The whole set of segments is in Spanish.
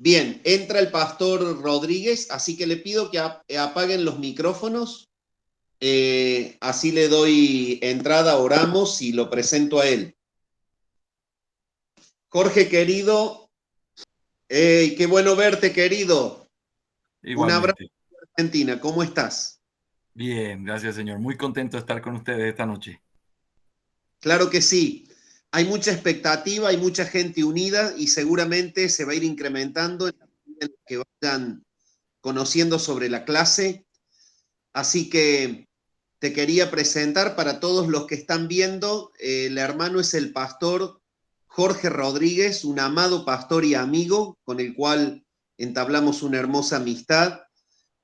Bien, entra el pastor Rodríguez, así que le pido que apaguen los micrófonos. Así le doy entrada, oramos y lo presento a él. Jorge, querido, qué bueno verte, querido. Un abrazo Igualmente. de Argentina, ¿cómo estás? Bien, gracias, señor. Muy contento de estar con ustedes esta noche. Claro que sí. Hay mucha expectativa, hay mucha gente unida y seguramente se va a ir incrementando en la medida en que vayan conociendo sobre la clase. Así que te quería presentar para todos los que están viendo. El hermano es el pastor Jorge Rodríguez, un amado pastor y amigo con el cual entablamos una hermosa amistad.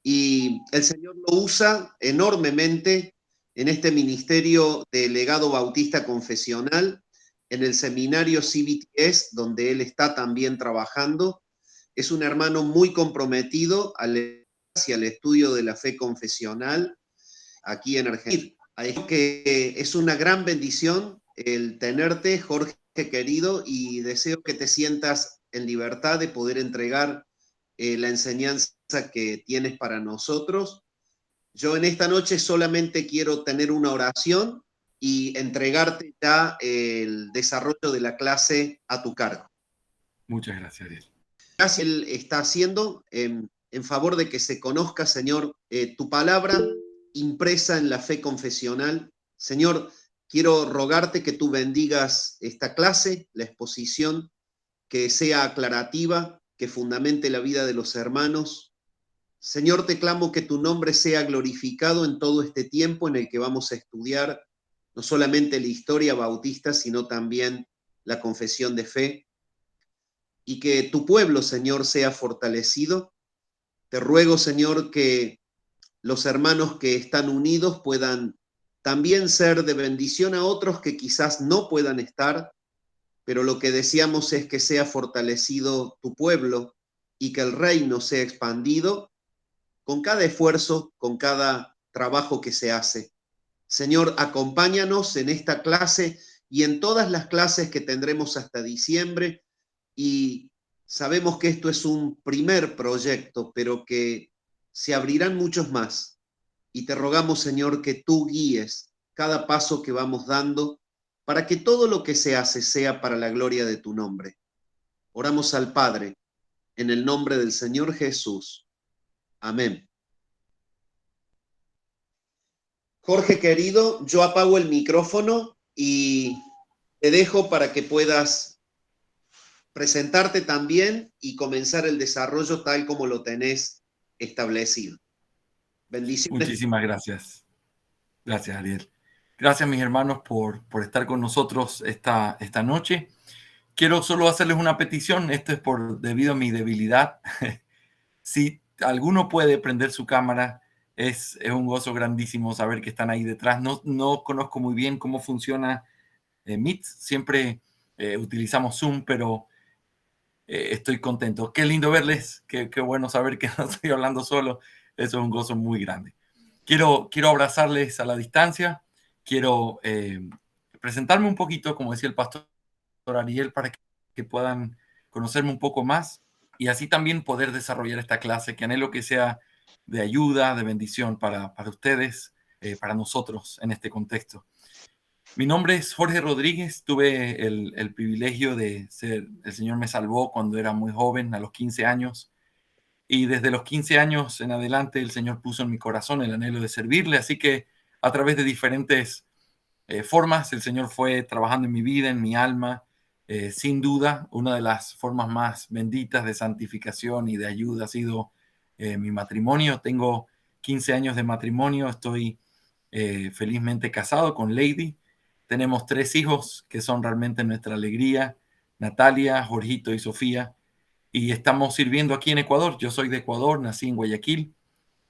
Y el Señor lo usa enormemente en este ministerio de legado bautista confesional, en el seminario CBTS, donde él está también trabajando. Es un hermano muy comprometido hacia el estudio de la fe confesional aquí en Argentina. Que es una gran bendición el tenerte, Jorge querido, y deseo que te sientas en libertad de poder entregar la enseñanza que tienes para nosotros. Yo en esta noche solamente quiero tener una oración y entregarte ya el desarrollo de la clase a tu cargo. Muchas gracias, Ariel. Gracias, Él está haciendo en favor de que se conozca, Señor, tu palabra impresa en la fe confesional. Señor, quiero rogarte que tú bendigas esta clase, la exposición, que sea aclarativa, que fundamente la vida de los hermanos. Señor, te clamo que tu nombre sea glorificado en todo este tiempo en el que vamos a estudiar no solamente la historia bautista, sino también la confesión de fe, y que tu pueblo, Señor, sea fortalecido. Te ruego, Señor, que los hermanos que están unidos puedan también ser de bendición a otros que quizás no puedan estar, pero lo que deseamos es que sea fortalecido tu pueblo y que el reino sea expandido con cada esfuerzo, con cada trabajo que se hace. Señor, acompáñanos en esta clase y en todas las clases que tendremos hasta diciembre, y sabemos que esto es un primer proyecto, pero que se abrirán muchos más. Y te rogamos, Señor, que tú guíes cada paso que vamos dando para que todo lo que se hace sea para la gloria de tu nombre. Oramos al Padre en el nombre del Señor Jesús. Amén. Jorge querido, yo apago el micrófono y te dejo para que puedas presentarte también y comenzar el desarrollo tal como lo tenés establecido. Bendiciones. Muchísimas gracias. Gracias, Ariel. Gracias, mis hermanos, por estar con nosotros esta noche. Quiero solo hacerles una petición. Esto es debido a mi debilidad. Si alguno puede prender su cámara, es un gozo grandísimo saber que están ahí detrás. No conozco muy bien cómo funciona Meet. Siempre utilizamos Zoom, pero estoy contento. Qué lindo verles, qué bueno saber que no estoy hablando solo. Eso es un gozo muy grande. Quiero abrazarles a la distancia, quiero presentarme un poquito, como decía el pastor Ariel, para que puedan conocerme un poco más y así también poder desarrollar esta clase, que anhelo que sea de ayuda, de bendición para ustedes, para nosotros en este contexto. Mi nombre es Jorge Rodríguez. Tuve el privilegio de ser, el Señor me salvó cuando era muy joven, a los 15 años. Y desde los 15 años en adelante, el Señor puso en mi corazón el anhelo de servirle. Así que a través de diferentes formas, el Señor fue trabajando en mi vida, en mi alma. Sin duda, una de las formas más benditas de santificación y de ayuda ha sido mi matrimonio. Tengo 15 años de matrimonio. Estoy felizmente casado con Lady. Tenemos 3 hijos que son realmente nuestra alegría: Natalia, Jorgito y Sofía. Y estamos sirviendo aquí en Ecuador. Yo soy de Ecuador, nací en Guayaquil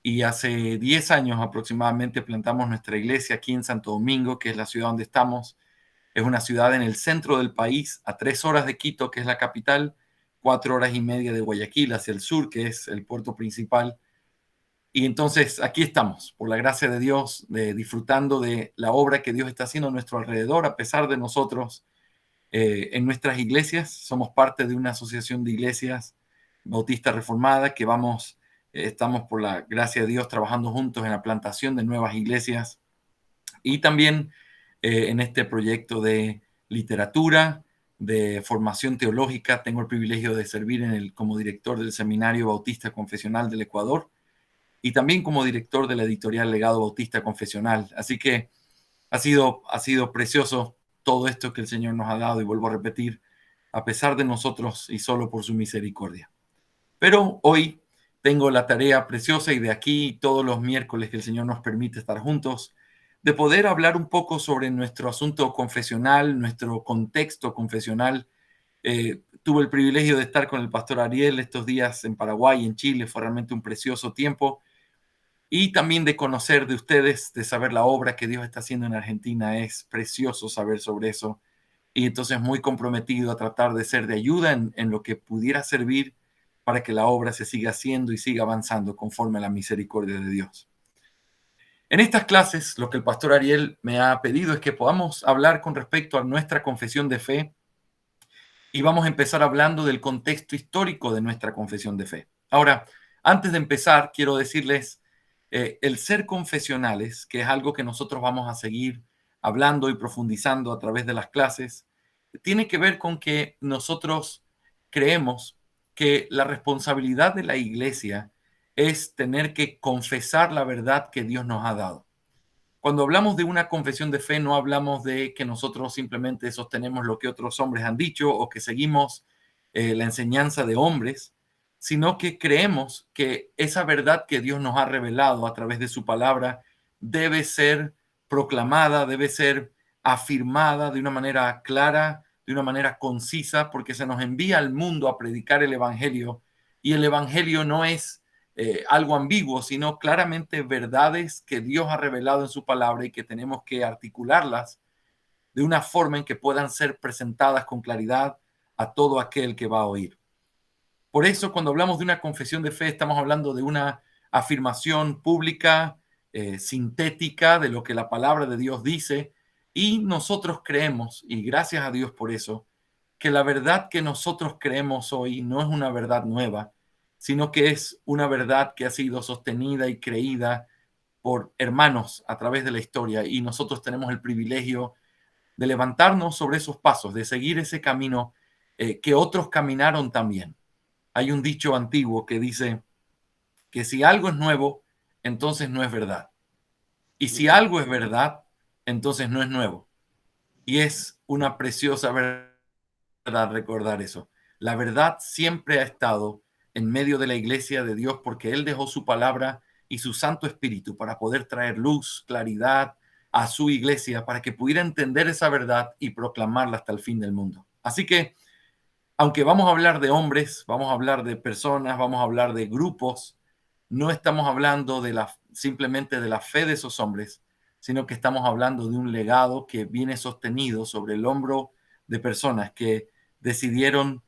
y hace 10 años aproximadamente plantamos nuestra iglesia aquí en Santo Domingo, que es la ciudad donde estamos. Es una ciudad en el centro del país, a 3 horas de Quito, que es la capital, 4 horas y media de Guayaquil hacia el sur, que es el puerto principal. Y entonces aquí estamos, por la gracia de Dios, disfrutando de la obra que Dios está haciendo a nuestro alrededor, a pesar de nosotros en nuestras iglesias. Somos parte de una asociación de iglesias Bautista Reformada, que estamos por la gracia de Dios trabajando juntos en la plantación de nuevas iglesias y también en este proyecto de literatura, de formación teológica. Tengo el privilegio de servir como director del Seminario Bautista Confesional del Ecuador y también como director de la editorial Legado Bautista Confesional. Así que ha sido precioso todo esto que el Señor nos ha dado, y vuelvo a repetir, a pesar de nosotros y solo por su misericordia. Pero hoy tengo la tarea preciosa, y de aquí todos los miércoles que el Señor nos permite estar juntos, de poder hablar un poco sobre nuestro asunto confesional, nuestro contexto confesional. Tuve el privilegio de estar con el pastor Ariel estos días en Paraguay y en Chile. Fue realmente un precioso tiempo. Y también de conocer de ustedes, de saber la obra que Dios está haciendo en Argentina. Es precioso saber sobre eso. Y entonces muy comprometido a tratar de ser de ayuda en lo que pudiera servir para que la obra se siga haciendo y siga avanzando conforme a la misericordia de Dios. En estas clases, lo que el pastor Ariel me ha pedido es que podamos hablar con respecto a nuestra confesión de fe, y vamos a empezar hablando del contexto histórico de nuestra confesión de fe. Ahora, antes de empezar, quiero decirles, el ser confesionales, que es algo que nosotros vamos a seguir hablando y profundizando a través de las clases, tiene que ver con que nosotros creemos que la responsabilidad de la iglesia es tener que confesar la verdad que Dios nos ha dado. Cuando hablamos de una confesión de fe, no hablamos de que nosotros simplemente sostenemos lo que otros hombres han dicho o que seguimos la enseñanza de hombres, sino que creemos que esa verdad que Dios nos ha revelado a través de su palabra debe ser proclamada, debe ser afirmada de una manera clara, de una manera concisa, porque se nos envía al mundo a predicar el evangelio, y el evangelio no es algo ambiguo, sino claramente verdades que Dios ha revelado en su palabra y que tenemos que articularlas de una forma en que puedan ser presentadas con claridad a todo aquel que va a oír. Por eso, cuando hablamos de una confesión de fe, estamos hablando de una afirmación pública, sintética de lo que la palabra de Dios dice, y nosotros creemos, y gracias a Dios por eso, que la verdad que nosotros creemos hoy no es una verdad nueva, sino que es una verdad que ha sido sostenida y creída por hermanos a través de la historia, y nosotros tenemos el privilegio de levantarnos sobre esos pasos, de seguir ese camino que otros caminaron también. Hay un dicho antiguo que dice que si algo es nuevo, entonces no es verdad. Y si algo es verdad, entonces no es nuevo. Y es una preciosa verdad recordar eso. La verdad siempre ha estado en medio de la iglesia de Dios, porque Él dejó su palabra y su Santo Espíritu para poder traer luz, claridad a su iglesia, para que pudiera entender esa verdad y proclamarla hasta el fin del mundo. Así que, aunque vamos a hablar de hombres, vamos a hablar de personas, vamos a hablar de grupos, no estamos hablando simplemente de la fe de esos hombres, sino que estamos hablando de un legado que viene sostenido sobre el hombro de personas que decidieron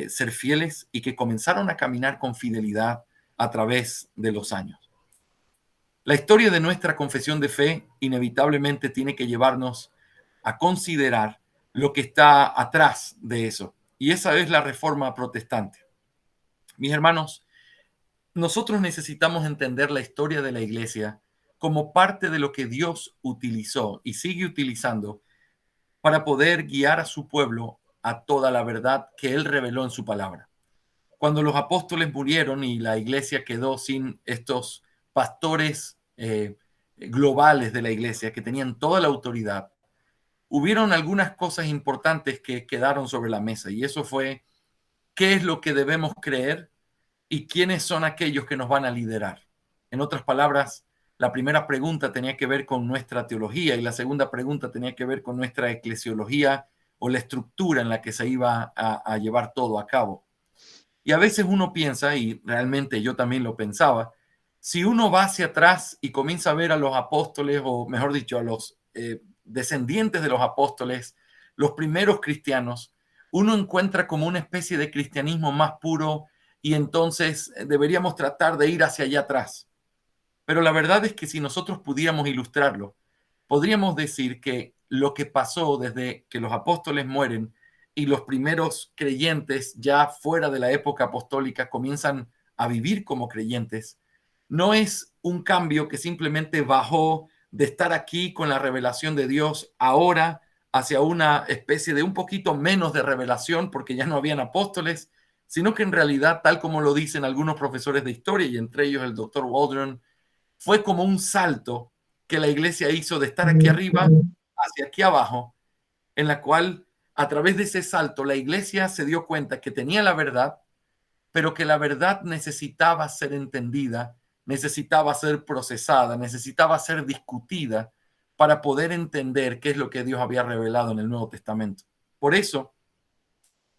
ser fieles y que comenzaron a caminar con fidelidad a través de los años. La historia de nuestra confesión de fe inevitablemente tiene que llevarnos a considerar lo que está atrás de eso, y esa es la Reforma Protestante. Mis hermanos, nosotros necesitamos entender la historia de la iglesia como parte de lo que Dios utilizó y sigue utilizando para poder guiar a su pueblo a toda la verdad que Él reveló en su palabra. Cuando los apóstoles murieron y la iglesia quedó sin estos pastores globales de la iglesia que tenían toda la autoridad, hubieron algunas cosas importantes que quedaron sobre la mesa, y eso fue: ¿qué es lo que debemos creer y quiénes son aquellos que nos van a liderar? En otras palabras, la primera pregunta tenía que ver con nuestra teología, y la segunda pregunta tenía que ver con nuestra eclesiología, o la estructura en la que se iba a llevar todo a cabo. Y a veces uno piensa, y realmente yo también lo pensaba, si uno va hacia atrás y comienza a ver a los apóstoles, o mejor dicho, a los descendientes de los apóstoles, los primeros cristianos, uno encuentra como una especie de cristianismo más puro, y entonces deberíamos tratar de ir hacia allá atrás. Pero la verdad es que si nosotros pudiéramos ilustrarlo, podríamos decir que lo que pasó desde que los apóstoles mueren y los primeros creyentes ya fuera de la época apostólica comienzan a vivir como creyentes, no es un cambio que simplemente bajó de estar aquí con la revelación de Dios ahora hacia una especie de un poquito menos de revelación porque ya no habían apóstoles, sino que en realidad, tal como lo dicen algunos profesores de historia y entre ellos el doctor Waldron, fue como un salto que la iglesia hizo de estar aquí arriba hacia aquí abajo, en la cual a través de ese salto la iglesia se dio cuenta que tenía la verdad, pero que la verdad necesitaba ser entendida, necesitaba ser procesada, necesitaba ser discutida para poder entender qué es lo que Dios había revelado en el Nuevo Testamento. Por eso,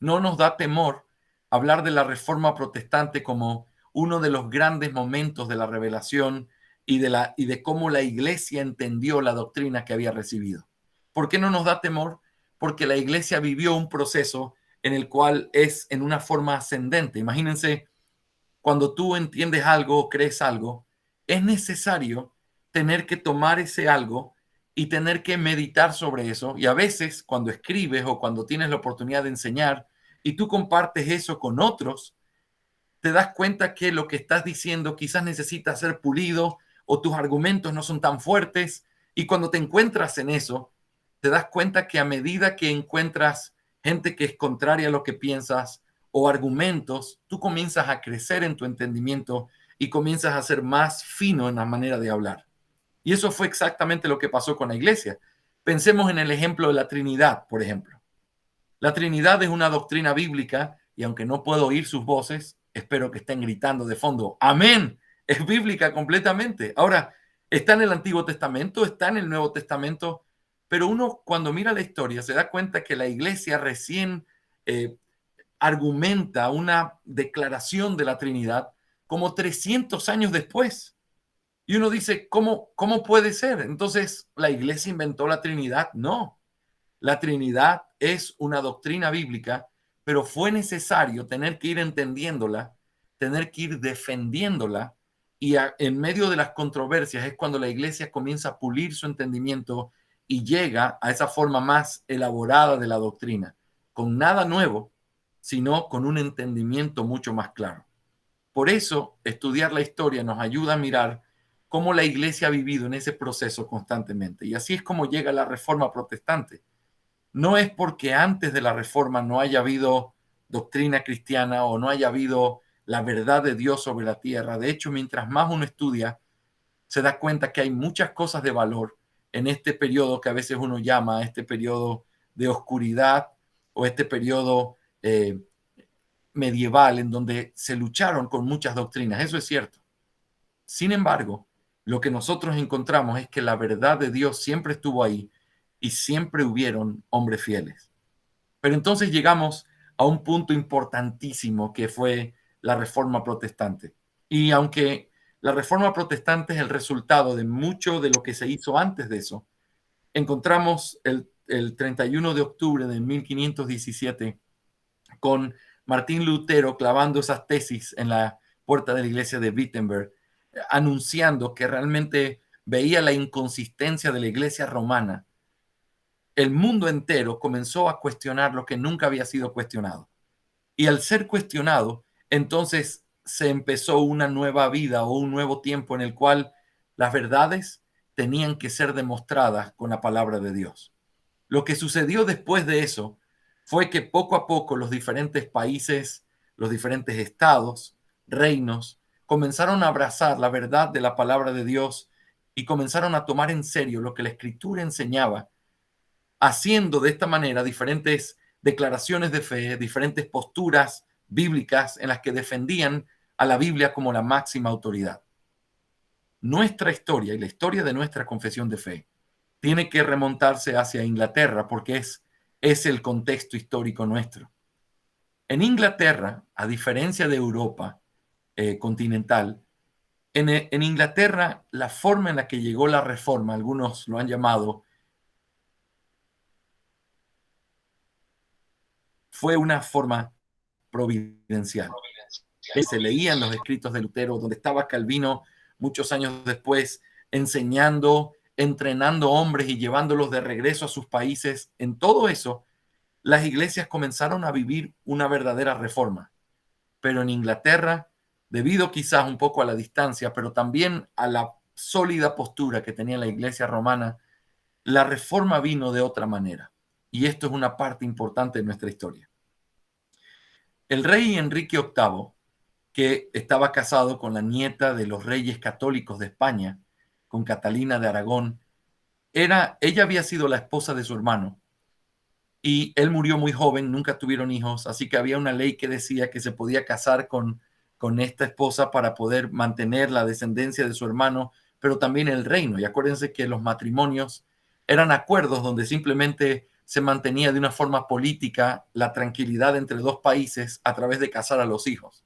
no nos da temor hablar de la Reforma Protestante como uno de los grandes momentos de la revelación y de cómo la iglesia entendió la doctrina que había recibido. ¿Por qué no nos da temor? Porque la iglesia vivió un proceso en el cual es en una forma ascendente. Imagínense, cuando tú entiendes algo o crees algo, es necesario tener que tomar ese algo y tener que meditar sobre eso. Y a veces cuando escribes o cuando tienes la oportunidad de enseñar y tú compartes eso con otros, te das cuenta que lo que estás diciendo quizás necesita ser pulido o tus argumentos no son tan fuertes. Y cuando te encuentras en eso, te das cuenta que a medida que encuentras gente que es contraria a lo que piensas o argumentos, tú comienzas a crecer en tu entendimiento y comienzas a ser más fino en la manera de hablar. Y eso fue exactamente lo que pasó con la iglesia. Pensemos en el ejemplo de la Trinidad, por ejemplo. La Trinidad es una doctrina bíblica y aunque no puedo oír sus voces, espero que estén gritando de fondo, amén, es bíblica completamente. Ahora, está en el Antiguo Testamento, está en el Nuevo Testamento, pero uno cuando mira la historia se da cuenta que la iglesia recién argumenta una declaración de la Trinidad como 300 años después. Y uno dice, ¿cómo puede ser? Entonces, ¿la iglesia inventó la Trinidad? No. La Trinidad es una doctrina bíblica, pero fue necesario tener que ir entendiéndola, tener que ir defendiéndola, y en medio de las controversias es cuando la iglesia comienza a pulir su entendimiento y llega a esa forma más elaborada de la doctrina, con nada nuevo, sino con un entendimiento mucho más claro. Por eso, estudiar la historia nos ayuda a mirar cómo la iglesia ha vivido en ese proceso constantemente. Y así es como llega la Reforma Protestante. No es porque antes de la Reforma no haya habido doctrina cristiana o no haya habido la verdad de Dios sobre la tierra. De hecho, mientras más uno estudia, se da cuenta que hay muchas cosas de valor en este periodo que a veces uno llama este periodo de oscuridad o este periodo medieval en donde se lucharon con muchas doctrinas. Eso es cierto. Sin embargo, lo que nosotros encontramos es que la verdad de Dios siempre estuvo ahí y siempre hubieron hombres fieles. Pero entonces llegamos a un punto importantísimo que fue la Reforma Protestante. Y aunque la Reforma Protestante es el resultado de mucho de lo que se hizo antes de eso, encontramos el 31 de octubre de 1517 con Martín Lutero clavando esas tesis en la puerta de la iglesia de Wittenberg, anunciando que realmente veía la inconsistencia de la iglesia romana. El mundo entero comenzó a cuestionar lo que nunca había sido cuestionado. Y al ser cuestionado, entonces se empezó una nueva vida o un nuevo tiempo en el cual las verdades tenían que ser demostradas con la palabra de Dios. Lo que sucedió después de eso fue que poco a poco los diferentes países, los diferentes estados, reinos, comenzaron a abrazar la verdad de la palabra de Dios y comenzaron a tomar en serio lo que la Escritura enseñaba, haciendo de esta manera diferentes declaraciones de fe, diferentes posturas bíblicas en las que defendían a la Biblia como la máxima autoridad. Nuestra historia y la historia de nuestra confesión de fe tiene que remontarse hacia Inglaterra porque es el contexto histórico nuestro. En Inglaterra, a diferencia de Europa continental, en Inglaterra la forma en la que llegó la reforma, algunos lo han llamado, fue una forma providencial. Se leían los escritos de Lutero, donde estaba Calvino muchos años después enseñando, entrenando hombres y llevándolos de regreso a sus países. En todo eso, las iglesias comenzaron a vivir una verdadera reforma. Pero en Inglaterra, debido quizás un poco a la distancia, pero también a la sólida postura que tenía la iglesia romana, la reforma vino de otra manera. Y esto es una parte importante de nuestra historia. El rey Enrique VIII, que estaba casado con la nieta de los reyes católicos de España, con Catalina de Aragón, ella había sido la esposa de su hermano y él murió muy joven, nunca tuvieron hijos, así que había una ley que decía que se podía casar con esta esposa para poder mantener la descendencia de su hermano, pero también el reino. Y acuérdense que los matrimonios eran acuerdos donde simplemente se mantenía de una forma política la tranquilidad entre dos países a través de casar a los hijos.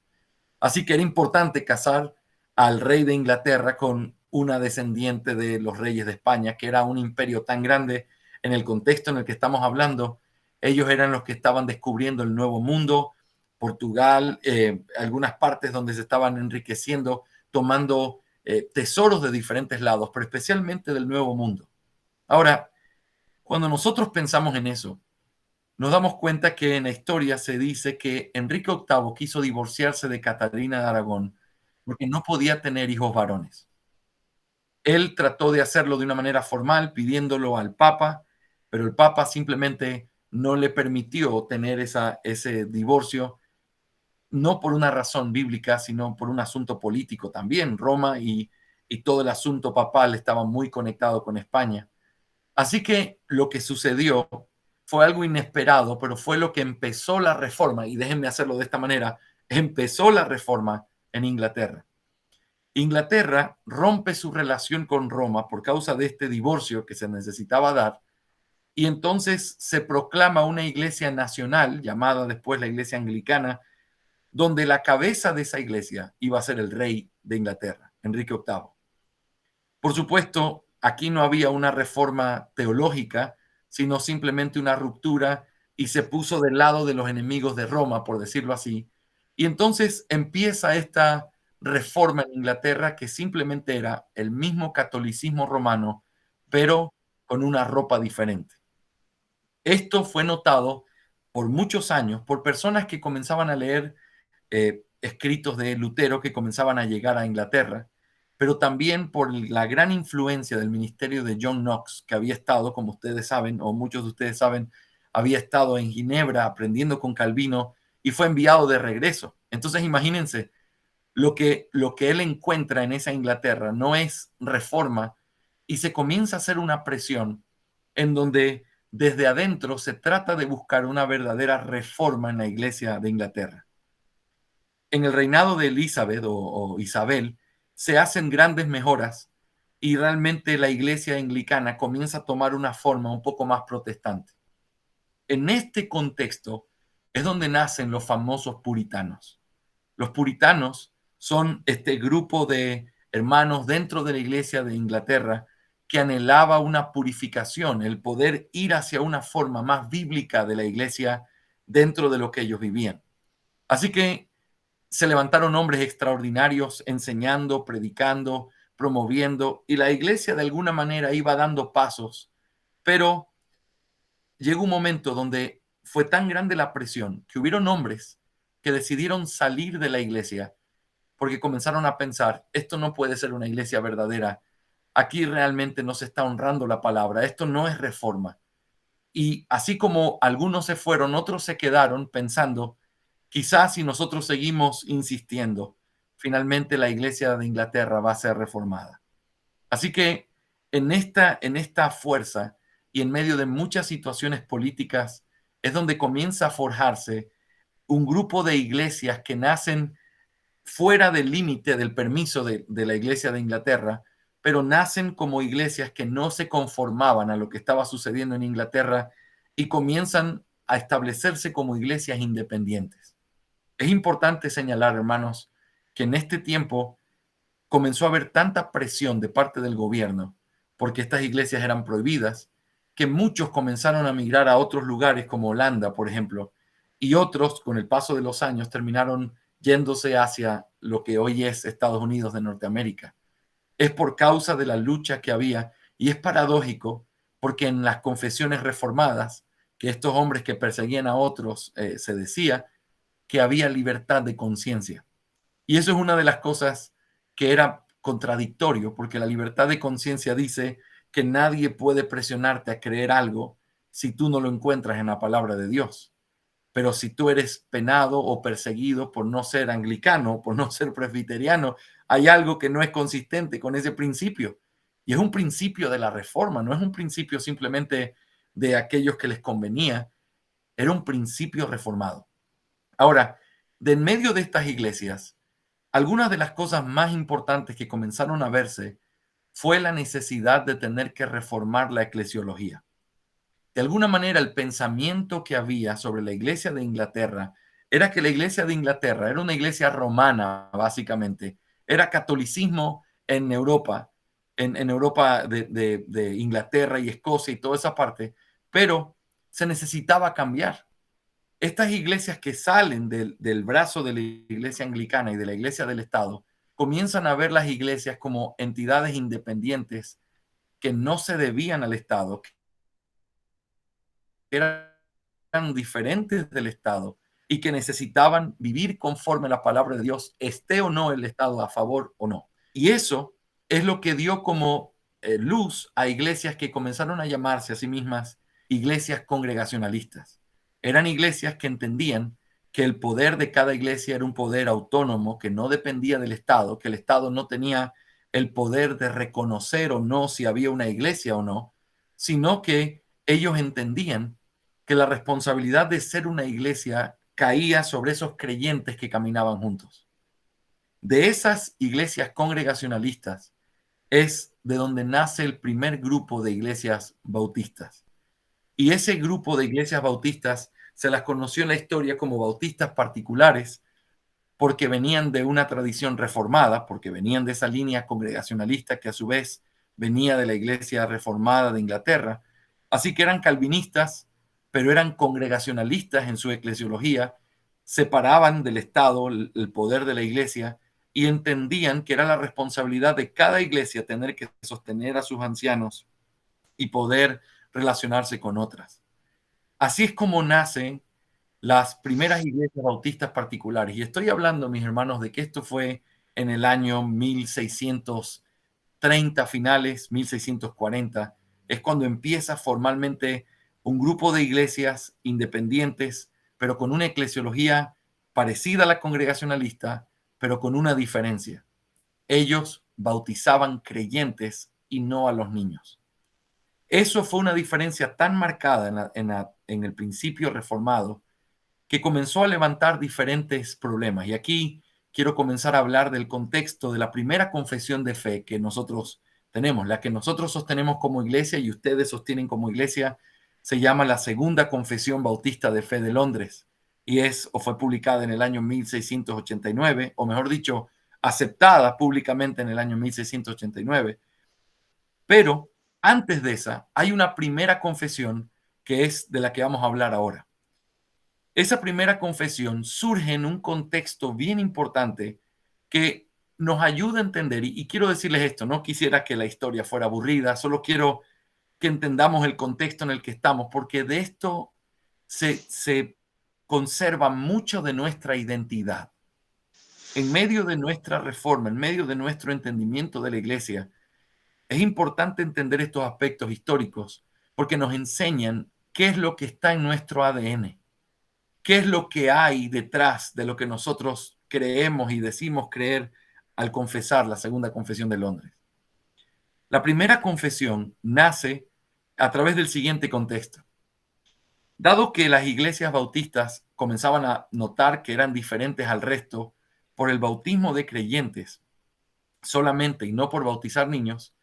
Así que era importante casar al rey de Inglaterra con una descendiente de los reyes de España, que era un imperio tan grande en el contexto en el que estamos hablando. Ellos eran los que estaban descubriendo el Nuevo Mundo, Portugal, algunas partes donde se estaban enriqueciendo, tomando tesoros de diferentes lados, pero especialmente del Nuevo Mundo. Ahora, cuando nosotros pensamos en eso, nos damos cuenta que en la historia se dice que Enrique VIII quiso divorciarse de Catalina de Aragón porque no podía tener hijos varones. Él trató de hacerlo de una manera formal, pidiéndolo al Papa, pero el Papa simplemente no le permitió tener ese divorcio, no por una razón bíblica, sino por un asunto político también. Roma y todo el asunto papal estaba muy conectado con España. Así que lo que sucedió fue algo inesperado, pero fue lo que empezó la reforma, y déjenme hacerlo de esta manera, empezó la reforma en Inglaterra. Inglaterra rompe su relación con Roma por causa de este divorcio que se necesitaba dar, y entonces se proclama una iglesia nacional, llamada después la iglesia anglicana, donde la cabeza de esa iglesia iba a ser el rey de Inglaterra, Enrique VIII. Por supuesto, aquí no había una reforma teológica, sino simplemente una ruptura y se puso del lado de los enemigos de Roma, por decirlo así. Y entonces empieza esta reforma en Inglaterra que simplemente era el mismo catolicismo romano, pero con una ropa diferente. Esto fue notado por muchos años por personas que comenzaban a leer escritos de Lutero que comenzaban a llegar a Inglaterra, pero también por la gran influencia del ministerio de John Knox, que había estado, como ustedes saben, o muchos de ustedes saben, había estado en Ginebra aprendiendo con Calvino y fue enviado de regreso. Entonces imagínense, lo que él encuentra en esa Inglaterra no es reforma y se comienza a hacer una presión en donde desde adentro se trata de buscar una verdadera reforma en la iglesia de Inglaterra. En el reinado de Elizabeth o Isabel se hacen grandes mejoras y realmente la iglesia anglicana comienza a tomar una forma un poco más protestante. En este contexto es donde nacen los famosos puritanos. Los puritanos son este grupo de hermanos dentro de la iglesia de Inglaterra que anhelaba una purificación, el poder ir hacia una forma más bíblica de la iglesia dentro de lo que ellos vivían. Así que se levantaron hombres extraordinarios enseñando, predicando, promoviendo, y la iglesia de alguna manera iba dando pasos, pero llegó un momento donde fue tan grande la presión que hubieron hombres que decidieron salir de la iglesia porque comenzaron a pensar, esto no puede ser una iglesia verdadera, aquí realmente no se está honrando la palabra, esto no es reforma. Y así como algunos se fueron, otros se quedaron pensando, quizás si nosotros seguimos insistiendo, finalmente la iglesia de Inglaterra va a ser reformada. Así que en esta fuerza y en medio de muchas situaciones políticas es donde comienza a forjarse un grupo de iglesias que nacen fuera del límite del permiso de la iglesia de Inglaterra, pero nacen como iglesias que no se conformaban a lo que estaba sucediendo en Inglaterra y comienzan a establecerse como iglesias independientes. Es importante señalar, hermanos, que en este tiempo comenzó a haber tanta presión de parte del gobierno, porque estas iglesias eran prohibidas, que muchos comenzaron a migrar a otros lugares como Holanda, por ejemplo, y otros, con el paso de los años, terminaron yéndose hacia lo que hoy es Estados Unidos de Norteamérica. Es por causa de la lucha que había, y es paradójico, porque en las confesiones reformadas, que estos hombres que perseguían a otros, se decía que había libertad de conciencia. Y eso es una de las cosas que era contradictorio, porque la libertad de conciencia dice que nadie puede presionarte a creer algo si tú no lo encuentras en la palabra de Dios. Pero si tú eres penado o perseguido por no ser anglicano, por no ser presbiteriano, hay algo que no es consistente con ese principio. Y es un principio de la reforma, no es un principio simplemente de aquellos que les convenía, era un principio reformado. Ahora, de en medio de estas iglesias, algunas de las cosas más importantes que comenzaron a verse fue la necesidad de tener que reformar la eclesiología. De alguna manera, el pensamiento que había sobre la iglesia de Inglaterra era que la iglesia de Inglaterra era una iglesia romana, básicamente. Era catolicismo en Europa, en Europa de Inglaterra y Escocia y toda esa parte, pero se necesitaba cambiar. Estas iglesias que salen del brazo de la iglesia anglicana y de la iglesia del Estado comienzan a ver las iglesias como entidades independientes que no se debían al Estado, que eran diferentes del Estado y que necesitaban vivir conforme a la palabra de Dios, esté o no el Estado a favor o no. Y eso es lo que dio como luz a iglesias que comenzaron a llamarse a sí mismas iglesias congregacionalistas. Eran iglesias que entendían que el poder de cada iglesia era un poder autónomo que no dependía del Estado, que el Estado no tenía el poder de reconocer o no si había una iglesia o no, sino que ellos entendían que la responsabilidad de ser una iglesia caía sobre esos creyentes que caminaban juntos. De esas iglesias congregacionalistas es de donde nace el primer grupo de iglesias bautistas. Y ese grupo de iglesias bautistas se las conoció en la historia como bautistas particulares porque venían de una tradición reformada, porque venían de esa línea congregacionalista que a su vez venía de la iglesia reformada de Inglaterra. Así que eran calvinistas, pero eran congregacionalistas en su eclesiología, separaban del Estado el poder de la iglesia y entendían que era la responsabilidad de cada iglesia tener que sostener a sus ancianos y poder relacionarse con otras. Así es como nacen las primeras iglesias bautistas particulares. Y estoy hablando, mis hermanos, de que esto fue en el año 1630 finales, 1640. Es cuando empieza formalmente un grupo de iglesias independientes, pero con una eclesiología parecida a la congregacionalista, pero con una diferencia. Ellos bautizaban creyentes y no a los niños. Eso fue una diferencia tan marcada en el principio reformado que comenzó a levantar diferentes problemas. Y aquí quiero comenzar a hablar del contexto de la primera confesión de fe que nosotros tenemos, la que nosotros sostenemos como iglesia y ustedes sostienen como iglesia, se llama la Segunda Confesión Bautista de Fe de Londres y fue publicada en el año 1689, o mejor dicho, aceptada públicamente en el año 1689. Pero antes de esa, hay una primera confesión que es de la que vamos a hablar ahora. Esa primera confesión surge en un contexto bien importante que nos ayuda a entender, y quiero decirles esto, no quisiera que la historia fuera aburrida, solo quiero que entendamos el contexto en el que estamos, porque de esto se conserva mucho de nuestra identidad. En medio de nuestra reforma, en medio de nuestro entendimiento de la iglesia, es importante entender estos aspectos históricos porque nos enseñan qué es lo que está en nuestro ADN. ¿Qué es lo que hay detrás de lo que nosotros creemos y decimos creer al confesar la Segunda Confesión de Londres? La primera confesión nace a través del siguiente contexto. Dado que las iglesias bautistas comenzaban a notar que eran diferentes al resto por el bautismo de creyentes solamente y no por bautizar niños,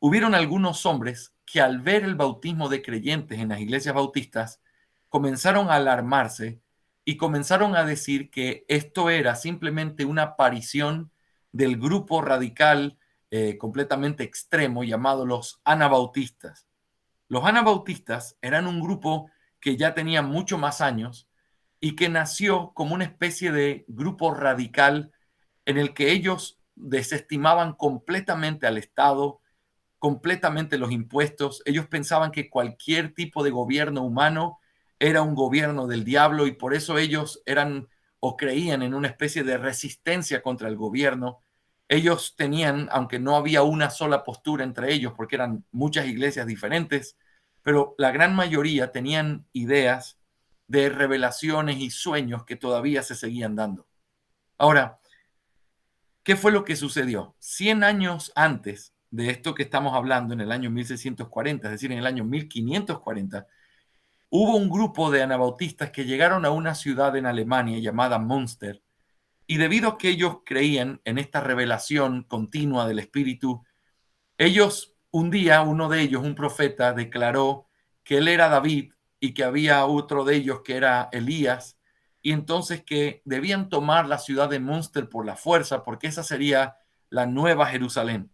hubieron algunos hombres que al ver el bautismo de creyentes en las iglesias bautistas comenzaron a alarmarse y comenzaron a decir que esto era simplemente una aparición del grupo radical completamente extremo llamado los anabautistas. Los anabautistas eran un grupo que ya tenía mucho más años y que nació como una especie de grupo radical en el que ellos desestimaban completamente al Estado, completamente los impuestos. Ellos pensaban que cualquier tipo de gobierno humano era un gobierno del diablo y por eso ellos eran o creían en una especie de resistencia contra el gobierno. Ellos tenían, aunque no había una sola postura entre ellos, porque eran muchas iglesias diferentes, pero la gran mayoría tenían ideas de revelaciones y sueños que todavía se seguían dando. Ahora, ¿qué fue lo que sucedió? 100 años antes de esto que estamos hablando, en el año 1640, es decir, en el año 1540, hubo un grupo de anabautistas que llegaron a una ciudad en Alemania llamada Münster, y debido a que ellos creían en esta revelación continua del Espíritu, ellos, un día, uno de ellos, un profeta, declaró que él era David y que había otro de ellos que era Elías, y entonces que debían tomar la ciudad de Münster por la fuerza, porque esa sería la nueva Jerusalén.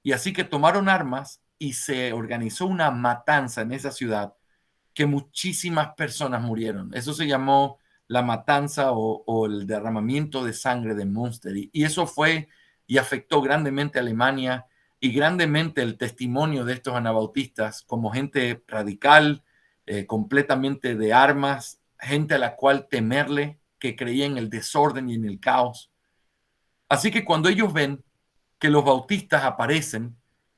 Y así que tomaron armas y se organizó una matanza en esa ciudad que muchísimas personas murieron. Eso se llamó la matanza o el derramamiento de sangre de Münster. Y eso fue y afectó grandemente a Alemania y grandemente el testimonio de estos anabautistas como gente radical, completamente de armas, gente a la cual temerle, que creía en el desorden y en el caos. Así que cuando ellos ven que los bautistas aparecen,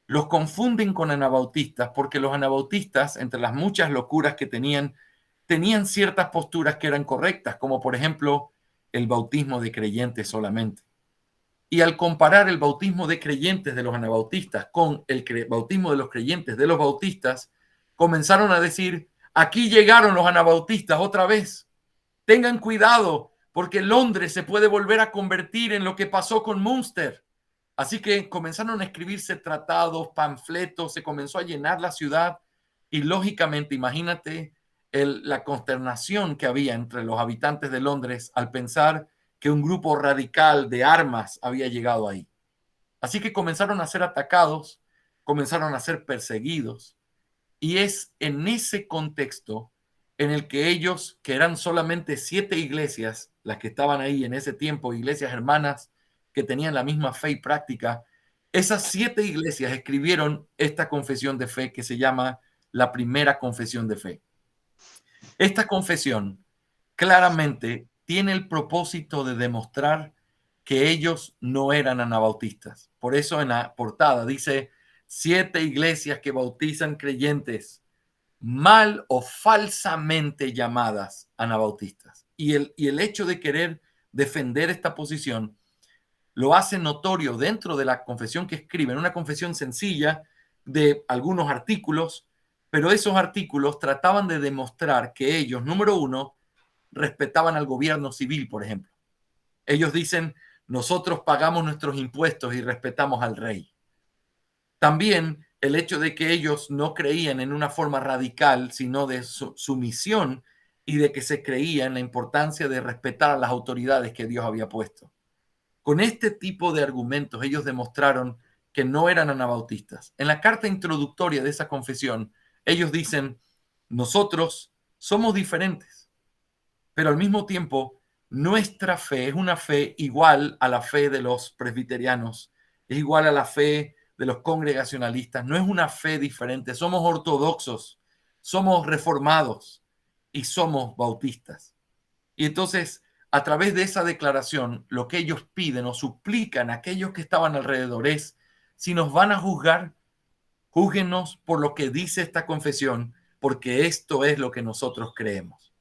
los confunden con anabautistas porque los anabautistas, entre las muchas locuras que tenían ciertas posturas que eran correctas, como por ejemplo el bautismo de creyentes solamente. Y al comparar el bautismo de creyentes de los anabautistas con el bautismo de los creyentes de los bautistas, comenzaron a decir, aquí llegaron los anabautistas otra vez. Tengan cuidado, porque Londres se puede volver a convertir en lo que pasó con Münster. Así que comenzaron a escribirse tratados, panfletos, se comenzó a llenar la ciudad y lógicamente, imagínate la consternación que había entre los habitantes de Londres al pensar que un grupo radical de armas había llegado ahí. Así que comenzaron a ser atacados, comenzaron a ser perseguidos y es en ese contexto en el que ellos, que eran solamente 7 iglesias, las que estaban ahí en ese tiempo, iglesias hermanas que tenían la misma fe y práctica, esas 7 iglesias escribieron esta confesión de fe que se llama la primera confesión de fe. Esta confesión claramente tiene el propósito de demostrar que ellos no eran anabautistas. Por eso en la portada dice 7 iglesias que bautizan creyentes mal o falsamente llamadas anabautistas. Y el hecho de querer defender esta posición lo hace notorio dentro de la confesión que escriben, una confesión sencilla de algunos artículos, pero esos artículos trataban de demostrar que ellos, número uno, respetaban al gobierno civil, por ejemplo. Ellos dicen, nosotros pagamos nuestros impuestos y respetamos al rey. También el hecho de que ellos no creían en una forma radical, sino de sumisión y de que se creía en la importancia de respetar a las autoridades que Dios había puesto. Con este tipo de argumentos ellos demostraron que no eran anabautistas. En la carta introductoria de esa confesión, ellos dicen, nosotros somos diferentes, pero al mismo tiempo nuestra fe es una fe igual a la fe de los presbiterianos, es igual a la fe de los congregacionalistas, no es una fe diferente, somos ortodoxos, somos reformados y somos bautistas. Y entonces, a través de esa declaración, lo que ellos piden o suplican a aquellos que estaban alrededor es, si nos van a juzgar, júzguenos por lo que dice esta confesión, porque esto es lo que nosotros creemos.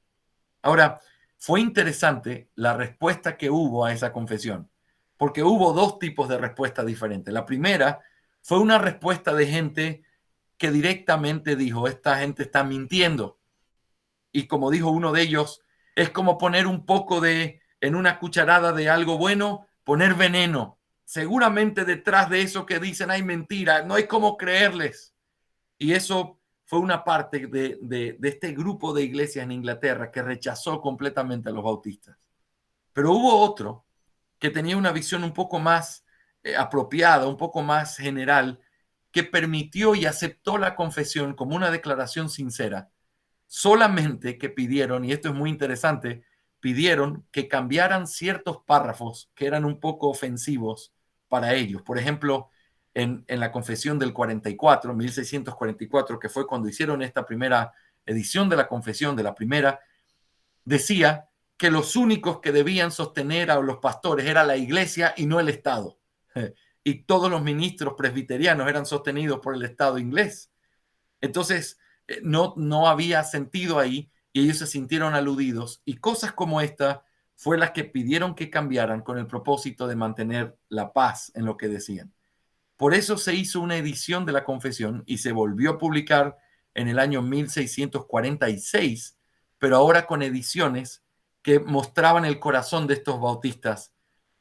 Ahora, fue interesante la respuesta que hubo a esa confesión, porque hubo 2 tipos de respuestas diferentes. La primera fue una respuesta de gente que directamente dijo, esta gente está mintiendo. Y como dijo uno de ellos, es como poner un poco en una cucharada de algo bueno, poner veneno. Seguramente detrás de eso que dicen hay mentira, no hay cómo creerles. Y eso fue una parte de este grupo de iglesias en Inglaterra que rechazó completamente a los bautistas. Pero hubo otro que tenía una visión un poco más apropiada, un poco más general, que permitió y aceptó la confesión como una declaración sincera, solamente que pidieron, y esto es muy interesante, pidieron que cambiaran ciertos párrafos que eran un poco ofensivos para ellos. Por ejemplo, en la confesión del 44, 1644, que fue cuando hicieron esta primera edición de la confesión, de la primera, decía que los únicos que debían sostener a los pastores era la iglesia y no el Estado. Y todos los ministros presbiterianos eran sostenidos por el Estado inglés. Entonces, no había sentido ahí y ellos se sintieron aludidos. Y cosas como esta fue las que pidieron que cambiaran con el propósito de mantener la paz en lo que decían. Por eso se hizo una edición de la confesión y se volvió a publicar en el año 1646, pero ahora con ediciones que mostraban el corazón de estos bautistas.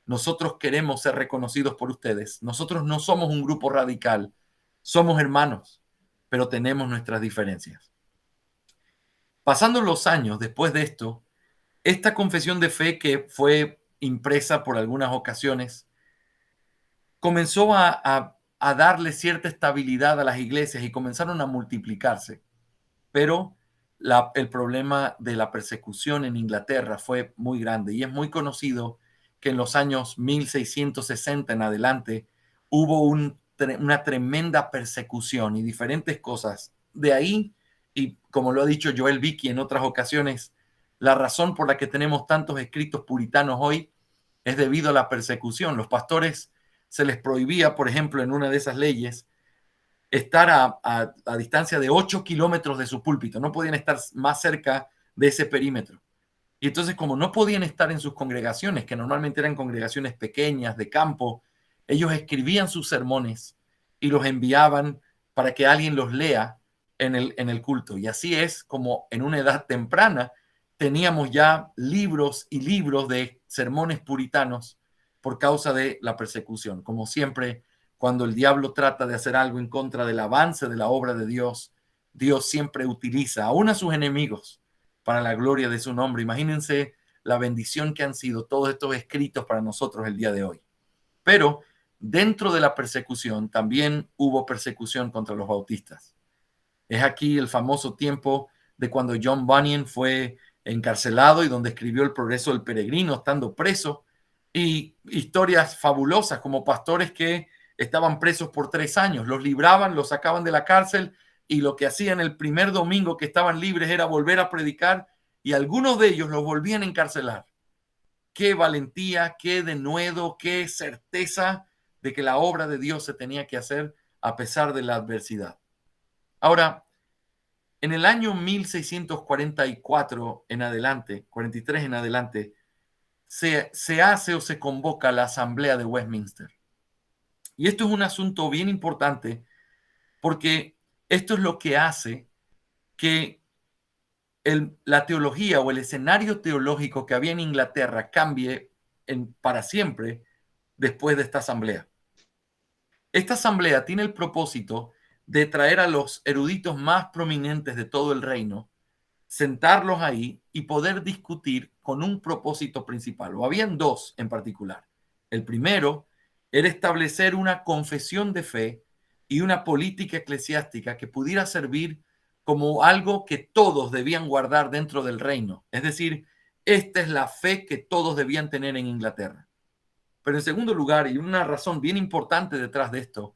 Nosotros queremos ser reconocidos por ustedes. Nosotros no somos un grupo radical, somos hermanos, pero tenemos nuestras diferencias. Pasando los años después de esto, esta confesión de fe que fue impresa por algunas ocasiones comenzó a darle cierta estabilidad a las iglesias y comenzaron a multiplicarse. Pero el problema de la persecución en Inglaterra fue muy grande y es muy conocido que en los años 1660 en adelante hubo una tremenda persecución y diferentes cosas. De ahí, y como lo ha dicho Joel Vicky en otras ocasiones, la razón por la que tenemos tantos escritos puritanos hoy es debido a la persecución. Los pastores se les prohibía, por ejemplo, en una de esas leyes, estar a distancia de 8 kilómetros de su púlpito. No podían estar más cerca de ese perímetro. Y entonces, como no podían estar en sus congregaciones, que normalmente eran congregaciones pequeñas, de campo, ellos escribían sus sermones y los enviaban para que alguien los lea en el culto. Y así es como en una edad temprana teníamos ya libros y libros de sermones puritanos por causa de la persecución. Como siempre, cuando el diablo trata de hacer algo en contra del avance de la obra de Dios, Dios siempre utiliza aún a sus enemigos para la gloria de su nombre. Imagínense la bendición que han sido todos estos escritos para nosotros el día de hoy. Pero dentro de la persecución también hubo persecución contra los bautistas. Es aquí el famoso tiempo de cuando John Bunyan fue encarcelado y donde escribió El progreso del peregrino estando preso, y historias fabulosas como pastores que estaban presos por 3 años, los libraban, los sacaban de la cárcel y lo que hacían el primer domingo que estaban libres era volver a predicar y algunos de ellos los volvían a encarcelar. Qué valentía, qué denuedo, qué certeza de que la obra de Dios se tenía que hacer a pesar de la adversidad. Ahora, en el año 1644 en adelante, 43 en adelante, se hace o se convoca la Asamblea de Westminster. Y esto es un asunto bien importante porque esto es lo que hace que la teología o el escenario teológico que había en Inglaterra cambie para siempre después de esta asamblea. Esta asamblea tiene el propósito de traer a los eruditos más prominentes de todo el reino, sentarlos ahí y poder discutir con un propósito principal. O habían dos en particular. El primero era establecer una confesión de fe y una política eclesiástica que pudiera servir como algo que todos debían guardar dentro del reino. Es decir, esta es la fe que todos debían tener en Inglaterra. Pero en segundo lugar, y una razón bien importante detrás de esto,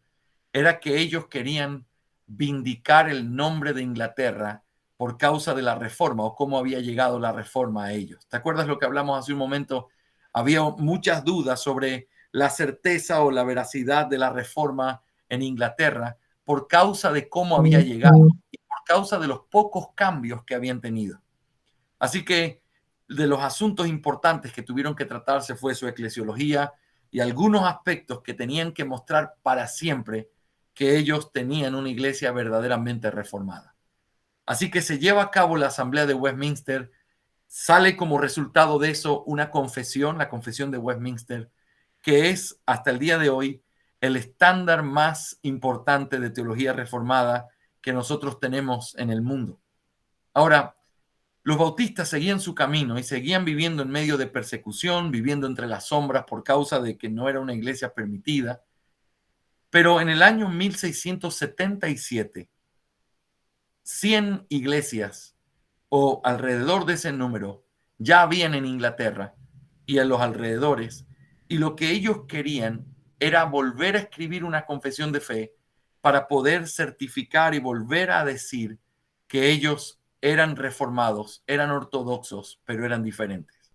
era que ellos querían vindicar el nombre de Inglaterra por causa de la reforma o cómo había llegado la reforma a ellos. ¿Te acuerdas lo que hablamos hace un momento? Había muchas dudas sobre la certeza o la veracidad de la reforma en Inglaterra por causa de cómo había llegado y por causa de los pocos cambios que habían tenido. Así que de los asuntos importantes que tuvieron que tratarse fue su eclesiología y algunos aspectos que tenían que mostrar para siempre que ellos tenían una iglesia verdaderamente reformada. Así que se lleva a cabo la Asamblea de Westminster, sale como resultado de eso una confesión, la Confesión de Westminster, que es hasta el día de hoy el estándar más importante de teología reformada que nosotros tenemos en el mundo. Ahora, los bautistas seguían su camino y seguían viviendo en medio de persecución, viviendo entre las sombras por causa de que no era una iglesia permitida. Pero en el año 1677, 100 iglesias o alrededor de ese número ya habían en Inglaterra y en los alrededores. Y lo que ellos querían era volver a escribir una confesión de fe para poder certificar y volver a decir que ellos eran reformados, eran ortodoxos, pero eran diferentes.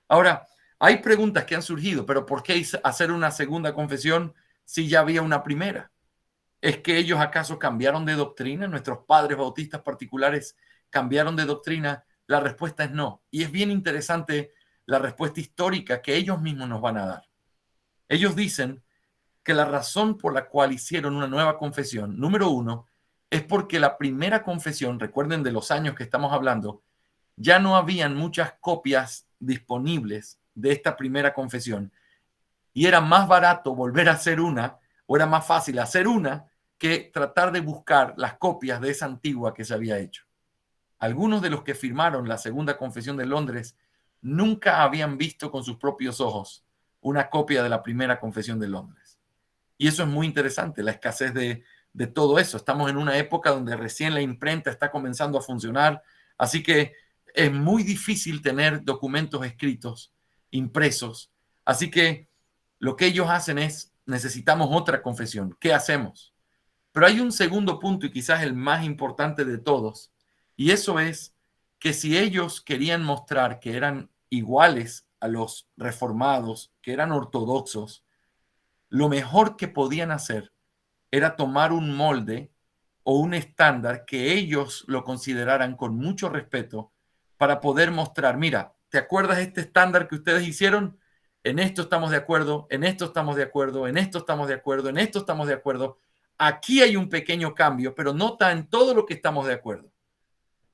Ahora, hay preguntas que han surgido, pero ¿por qué hacer una segunda confesión si ya había una primera? ¿Es que ellos acaso cambiaron de doctrina? ¿Nuestros padres bautistas particulares cambiaron de doctrina? La respuesta es no. Y es bien interesante la respuesta histórica que ellos mismos nos van a dar. Ellos dicen que la razón por la cual hicieron una nueva confesión, número uno, es porque la primera confesión, recuerden de los años que estamos hablando, ya no habían muchas copias disponibles de esta primera confesión y era más barato volver a hacer una, o era más fácil hacer una que tratar de buscar las copias de esa antigua que se había hecho. Algunos de los que firmaron la segunda confesión de Londres nunca habían visto con sus propios ojos una copia de la primera confesión de Londres. Y eso es muy interesante, la escasez de todo eso. Estamos en una época donde recién la imprenta está comenzando a funcionar, así que es muy difícil tener documentos escritos, impresos. Así que lo que ellos hacen es, necesitamos otra confesión. ¿Qué hacemos? Pero hay un segundo punto y quizás el más importante de todos, y eso es que si ellos querían mostrar que eran iguales a los reformados, que eran ortodoxos, lo mejor que podían hacer era tomar un molde o un estándar que ellos lo consideraran con mucho respeto para poder mostrar, mira, ¿te acuerdas de este estándar que ustedes hicieron? En esto estamos de acuerdo, en esto estamos de acuerdo, en esto estamos de acuerdo, en esto estamos de acuerdo. Aquí hay un pequeño cambio, pero nota en todo lo que estamos de acuerdo.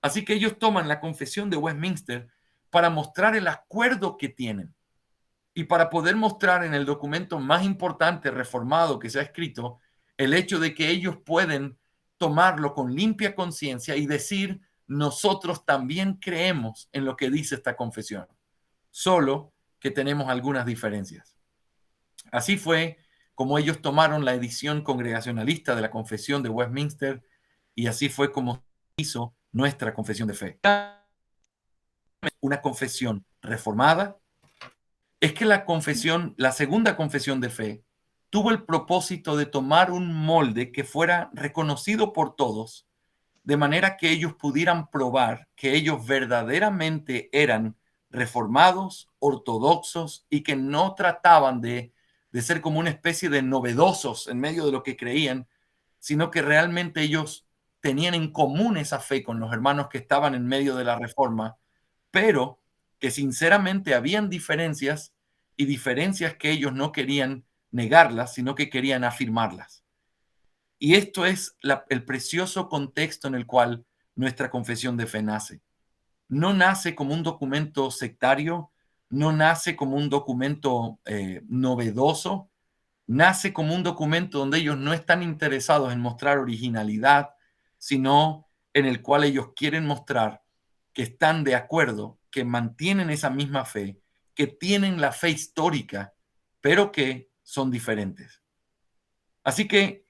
Así que ellos toman la confesión de Westminster para mostrar el acuerdo que tienen y para poder mostrar en el documento más importante reformado que se ha escrito el hecho de que ellos pueden tomarlo con limpia conciencia y decir, nosotros también creemos en lo que dice esta confesión, solo que tenemos algunas diferencias. Así fue como ellos tomaron la edición congregacionalista de la Confesión de Westminster y así fue como hizo nuestra confesión de fe. Una confesión reformada es que la confesión, la segunda confesión de fe, tuvo el propósito de tomar un molde que fuera reconocido por todos, de manera que ellos pudieran probar que ellos verdaderamente eran reformados, ortodoxos y que no trataban de ser como una especie de novedosos en medio de lo que creían, sino que realmente ellos tenían en común esa fe con los hermanos que estaban en medio de la reforma, pero que sinceramente habían diferencias y diferencias que ellos no querían negarlas, sino que querían afirmarlas. Y esto es el precioso contexto en el cual nuestra confesión de fe nace. No nace como un documento sectario, no nace como un documento novedoso, nace como un documento donde ellos no están interesados en mostrar originalidad, sino en el cual ellos quieren mostrar que están de acuerdo, que mantienen esa misma fe, que tienen la fe histórica, pero que son diferentes. Así que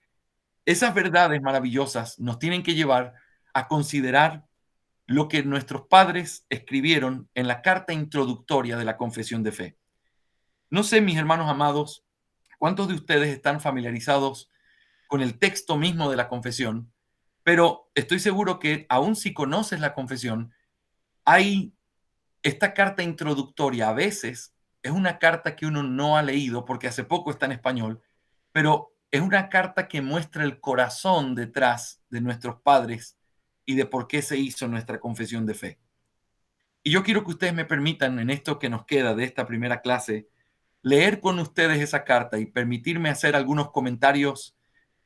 esas verdades maravillosas nos tienen que llevar a considerar lo que nuestros padres escribieron en la carta introductoria de la confesión de fe. No sé, mis hermanos amados, cuántos de ustedes están familiarizados con el texto mismo de la confesión, pero estoy seguro que aun si conoces la confesión, hay esta carta introductoria. A veces es una carta que uno no ha leído porque hace poco está en español, pero es una carta que muestra el corazón detrás de nuestros padres y de por qué se hizo nuestra confesión de fe. Y yo quiero que ustedes me permitan, en esto que nos queda de esta primera clase, leer con ustedes esa carta y permitirme hacer algunos comentarios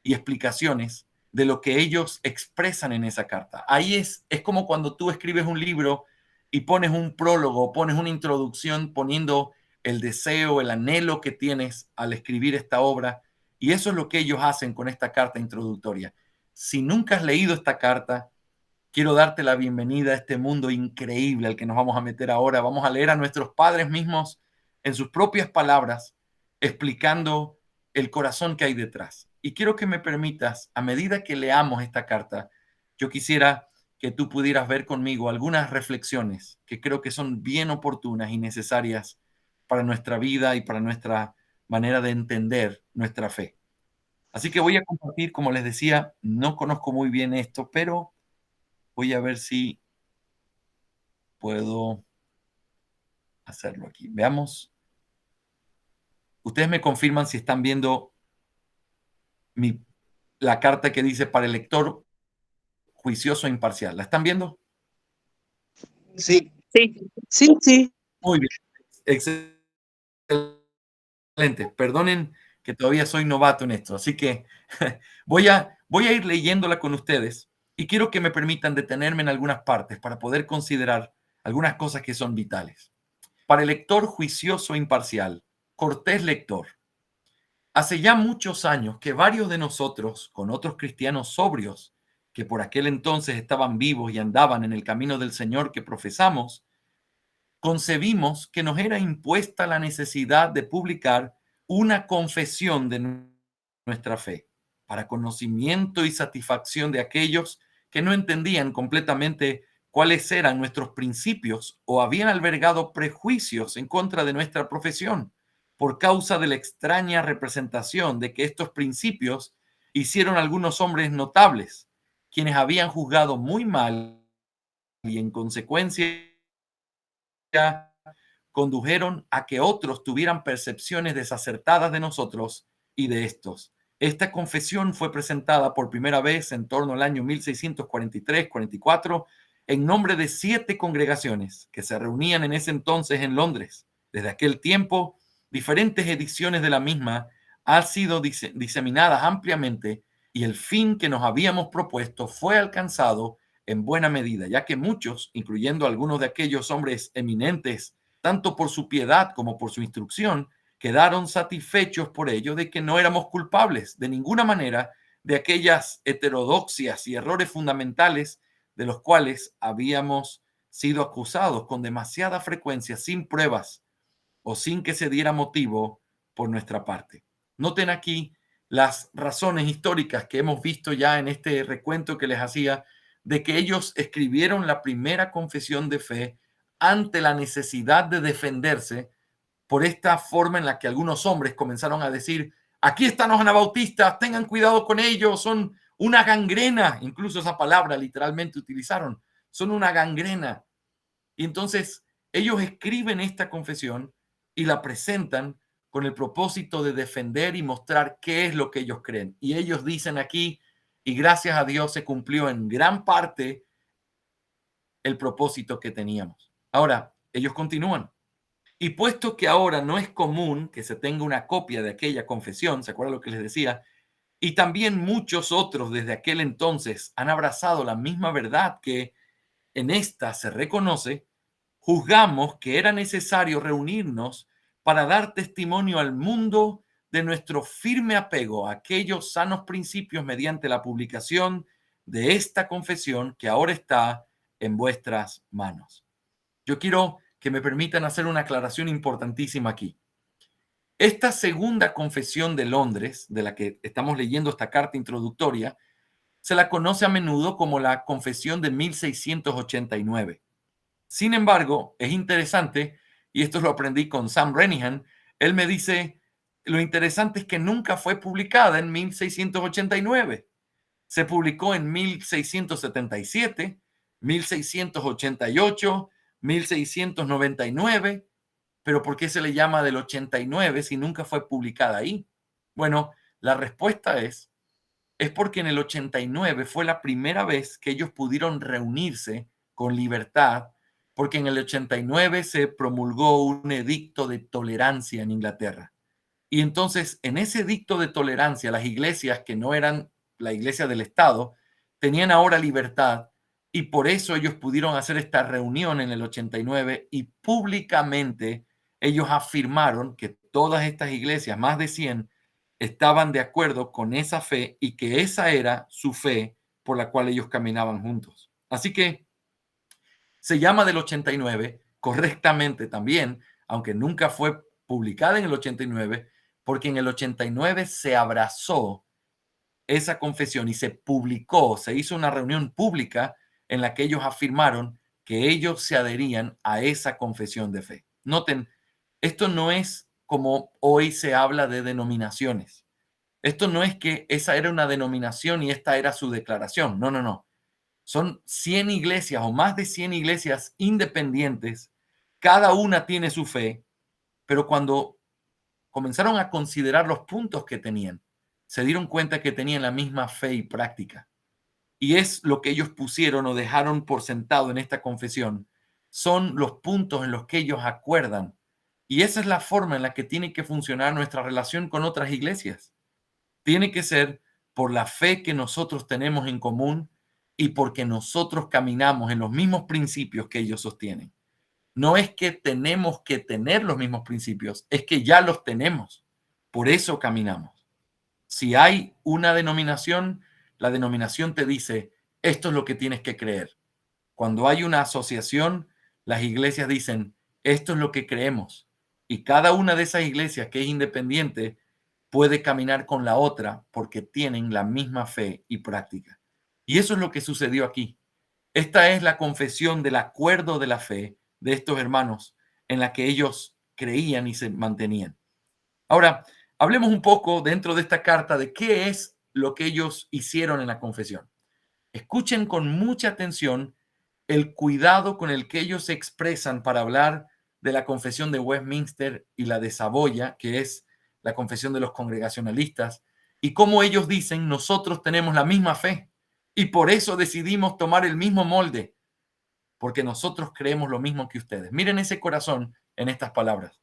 y explicaciones de lo que ellos expresan en esa carta. Ahí es como cuando tú escribes un libro y pones un prólogo, pones una introducción poniendo el deseo, el anhelo que tienes al escribir esta obra. Y eso es lo que ellos hacen con esta carta introductoria. Si nunca has leído esta carta, quiero darte la bienvenida a este mundo increíble al que nos vamos a meter ahora. Vamos a leer a nuestros padres mismos en sus propias palabras, explicando el corazón que hay detrás. Y quiero que me permitas, a medida que leamos esta carta, yo quisiera que tú pudieras ver conmigo algunas reflexiones que creo que son bien oportunas y necesarias para nuestra vida y para nuestra manera de entender nuestra fe. Así que voy a compartir, como les decía, no conozco muy bien esto, pero voy a ver si puedo hacerlo aquí. Veamos. Ustedes me confirman si están viendo la carta que dice para el lector juicioso e imparcial. ¿La están viendo? Sí. Sí, sí, sí. Muy bien. Excelente. Perdonen que todavía soy novato en esto, así que voy a ir leyéndola con ustedes y quiero que me permitan detenerme en algunas partes para poder considerar algunas cosas que son vitales. Para el lector juicioso e imparcial, cortés lector, hace ya muchos años que varios de nosotros, con otros cristianos sobrios, que por aquel entonces estaban vivos y andaban en el camino del Señor que profesamos, concebimos que nos era impuesta la necesidad de publicar una confesión de nuestra fe, para conocimiento y satisfacción de aquellos que no entendían completamente cuáles eran nuestros principios o habían albergado prejuicios en contra de nuestra profesión, por causa de la extraña representación de que estos principios hicieron algunos hombres notables, quienes habían juzgado muy mal y en consecuencia condujeron a que otros tuvieran percepciones desacertadas de nosotros y de estos. Esta confesión fue presentada por primera vez en torno al año 1643-44 en nombre de 7 congregaciones que se reunían en ese entonces en Londres. Desde aquel tiempo, diferentes ediciones de la misma han sido diseminadas ampliamente y el fin que nos habíamos propuesto fue alcanzado en buena medida, ya que muchos, incluyendo algunos de aquellos hombres eminentes, tanto por su piedad como por su instrucción, quedaron satisfechos por ello de que no éramos culpables de ninguna manera de aquellas heterodoxias y errores fundamentales de los cuales habíamos sido acusados con demasiada frecuencia sin pruebas o sin que se diera motivo por nuestra parte. Noten aquí las razones históricas que hemos visto ya en este recuento que les hacía de que ellos escribieron la primera confesión de fe ante la necesidad de defenderse por esta forma en la que algunos hombres comenzaron a decir: aquí están los anabautistas, tengan cuidado con ellos, son una gangrena, incluso esa palabra literalmente utilizaron, son una gangrena. Y entonces ellos escriben esta confesión y la presentan con el propósito de defender y mostrar qué es lo que ellos creen. Y ellos dicen aquí, y gracias a Dios se cumplió en gran parte el propósito que teníamos. Ahora, ellos continúan. Y puesto que ahora no es común que se tenga una copia de aquella confesión, ¿se acuerdan lo que les decía? Y también muchos otros desde aquel entonces han abrazado la misma verdad que en esta se reconoce, juzgamos que era necesario reunirnos para dar testimonio al mundo de nuestro firme apego a aquellos sanos principios mediante la publicación de esta confesión que ahora está en vuestras manos. Yo quiero que me permitan hacer una aclaración importantísima aquí. Esta segunda confesión de Londres, de la que estamos leyendo esta carta introductoria, se la conoce a menudo como la Confesión de 1689. Sin embargo, es interesante, y esto lo aprendí con Sam Renihan, él me dice, lo interesante es que nunca fue publicada en 1689. Se publicó en 1677, 1688, 1699, pero ¿por qué se le llama del 89 si nunca fue publicada ahí? Bueno, la respuesta es porque en el 89 fue la primera vez que ellos pudieron reunirse con libertad, porque en el 89 se promulgó un edicto de tolerancia en Inglaterra. Y entonces, en ese edicto de tolerancia, las iglesias que no eran la iglesia del Estado tenían ahora libertad y por eso ellos pudieron hacer esta reunión en el 89 y públicamente ellos afirmaron que todas estas iglesias, más de 100, estaban de acuerdo con esa fe y que esa era su fe por la cual ellos caminaban juntos. Así que se llama del 89 correctamente también, aunque nunca fue publicada en el 89, porque en el 89 se abrazó esa confesión y se publicó, se hizo una reunión pública en la que ellos afirmaron que ellos se adherían a esa confesión de fe. Noten, esto no es como hoy se habla de denominaciones. Esto no es que esa era una denominación y esta era su declaración. No, no, no. Son 100 iglesias o más de 100 iglesias independientes. Cada una tiene su fe, pero cuando comenzaron a considerar los puntos que tenían, se dieron cuenta que tenían la misma fe y práctica. Y es lo que ellos pusieron o dejaron por sentado en esta confesión. Son los puntos en los que ellos acuerdan. Y esa es la forma en la que tiene que funcionar nuestra relación con otras iglesias. Tiene que ser por la fe que nosotros tenemos en común y porque nosotros caminamos en los mismos principios que ellos sostienen. No es que tenemos que tener los mismos principios, es que ya los tenemos. Por eso caminamos. Si hay una denominación, la denominación te dice, esto es lo que tienes que creer. Cuando hay una asociación, las iglesias dicen, esto es lo que creemos. Y cada una de esas iglesias que es independiente puede caminar con la otra porque tienen la misma fe y práctica. Y eso es lo que sucedió aquí. Esta es la confesión del acuerdo de la fe de estos hermanos en la que ellos creían y se mantenían. Ahora, hablemos un poco dentro de esta carta de qué es lo que ellos hicieron en la confesión. Escuchen con mucha atención el cuidado con el que ellos se expresan para hablar de la confesión de Westminster y la de Saboya, que es la confesión de los congregacionalistas, y cómo ellos dicen, nosotros tenemos la misma fe y por eso decidimos tomar el mismo molde, porque nosotros creemos lo mismo que ustedes. Miren ese corazón en estas palabras.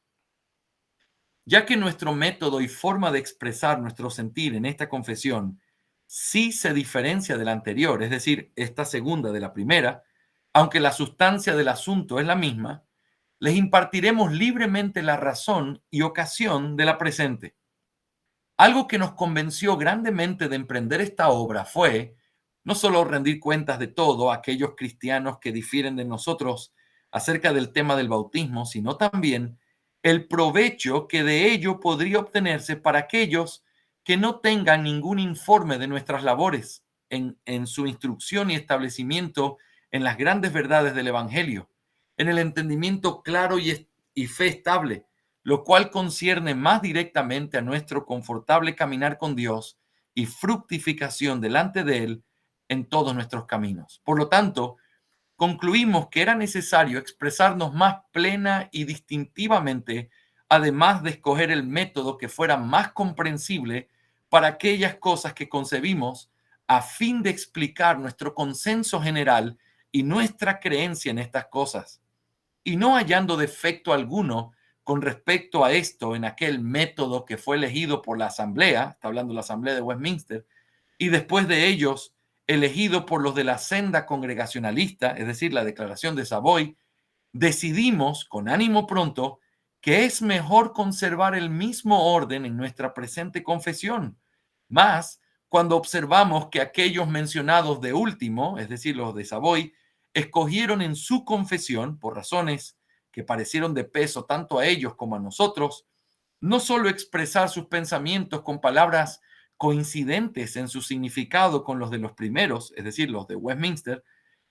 Ya que nuestro método y forma de expresar nuestro sentir en esta confesión sí se diferencia de la anterior, es decir, esta segunda de la primera, aunque la sustancia del asunto es la misma, les impartiremos libremente la razón y ocasión de la presente. Algo que nos convenció grandemente de emprender esta obra fue no solo rendir cuentas de todo a aquellos cristianos que difieren de nosotros acerca del tema del bautismo, sino también el provecho que de ello podría obtenerse para aquellos que no tengan ningún informe de nuestras labores en su instrucción y establecimiento en las grandes verdades del Evangelio, en el entendimiento claro y fe estable, lo cual concierne más directamente a nuestro confortable caminar con Dios y fructificación delante de Él en todos nuestros caminos. Por lo tanto, concluimos que era necesario expresarnos más plena y distintivamente, además de escoger el método que fuera más comprensible para aquellas cosas que concebimos, a fin de explicar nuestro consenso general y nuestra creencia en estas cosas, y no hallando defecto alguno con respecto a esto en aquel método que fue elegido por la Asamblea, está hablando la Asamblea de Westminster, y después de ellos elegido por los de la senda congregacionalista, es decir, la Declaración de Savoy, decidimos con ánimo pronto que es mejor conservar el mismo orden en nuestra presente confesión. Más cuando observamos que aquellos mencionados de último, es decir, los de Savoy, escogieron en su confesión, por razones que parecieron de peso tanto a ellos como a nosotros, no solo expresar sus pensamientos con palabras coincidentes en su significado con los de los primeros, es decir, los de Westminster,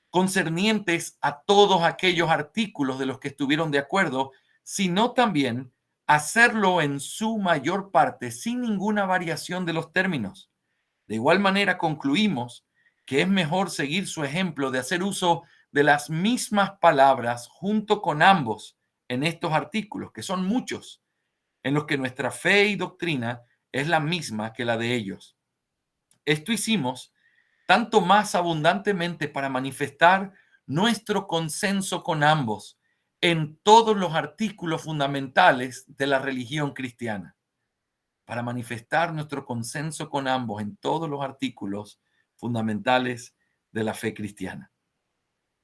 concernientes a todos aquellos artículos de los que estuvieron de acuerdo, sino también hacerlo en su mayor parte sin ninguna variación de los términos. De igual manera, concluimos que es mejor seguir su ejemplo de hacer uso de las mismas palabras junto con ambos en estos artículos, que son muchos, en los que nuestra fe y doctrina es la misma que la de ellos. Esto hicimos tanto más abundantemente para manifestar nuestro consenso con ambos en todos los artículos fundamentales de la religión cristiana, para manifestar nuestro consenso con ambos en todos los artículos fundamentales de la fe cristiana.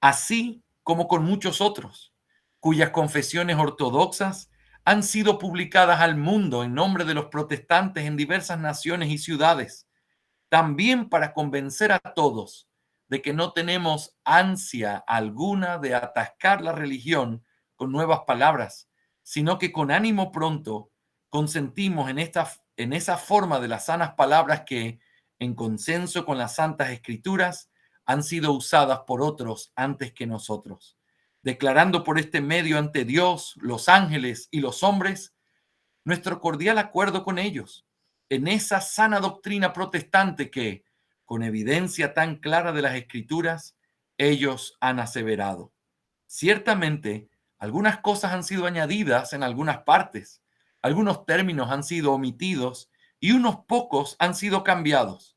Así como con muchos otros, cuyas confesiones ortodoxas han sido publicadas al mundo en nombre de los protestantes en diversas naciones y ciudades, también para convencer a todos de que no tenemos ansia alguna de atascar la religión con nuevas palabras, sino que con ánimo pronto consentimos en esa forma de las sanas palabras que, en consenso con las santas escrituras, han sido usadas por otros antes que nosotros, declarando por este medio ante Dios, los ángeles y los hombres nuestro cordial acuerdo con ellos en esa sana doctrina protestante que, con evidencia tan clara de las Escrituras, ellos han aseverado. Ciertamente, algunas cosas han sido añadidas en algunas partes, algunos términos han sido omitidos y unos pocos han sido cambiados.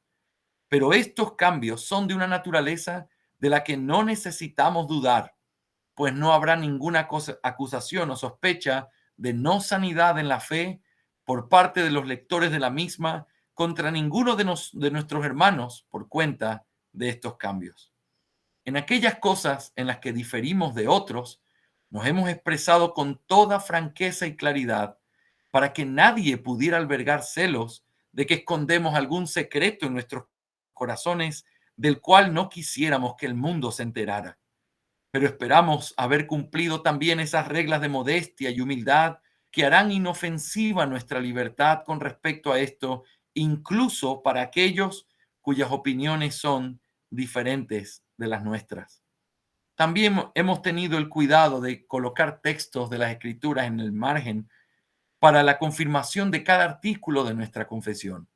Pero estos cambios son de una naturaleza de la que no necesitamos dudar, pues no habrá ninguna acusación o sospecha de no sanidad en la fe por parte de los lectores de la misma contra ninguno de nuestros hermanos por cuenta de estos cambios. En aquellas cosas en las que diferimos de otros, nos hemos expresado con toda franqueza y claridad para que nadie pudiera albergar celos de que escondemos algún secreto en nuestros corazones del cual no quisiéramos que el mundo se enterara. Pero esperamos haber cumplido también esas reglas de modestia y humildad que harán inofensiva nuestra libertad con respecto a esto, incluso para aquellos cuyas opiniones son diferentes de las nuestras. También hemos tenido el cuidado de colocar textos de las Escrituras en el margen para la confirmación de cada artículo de nuestra confesión,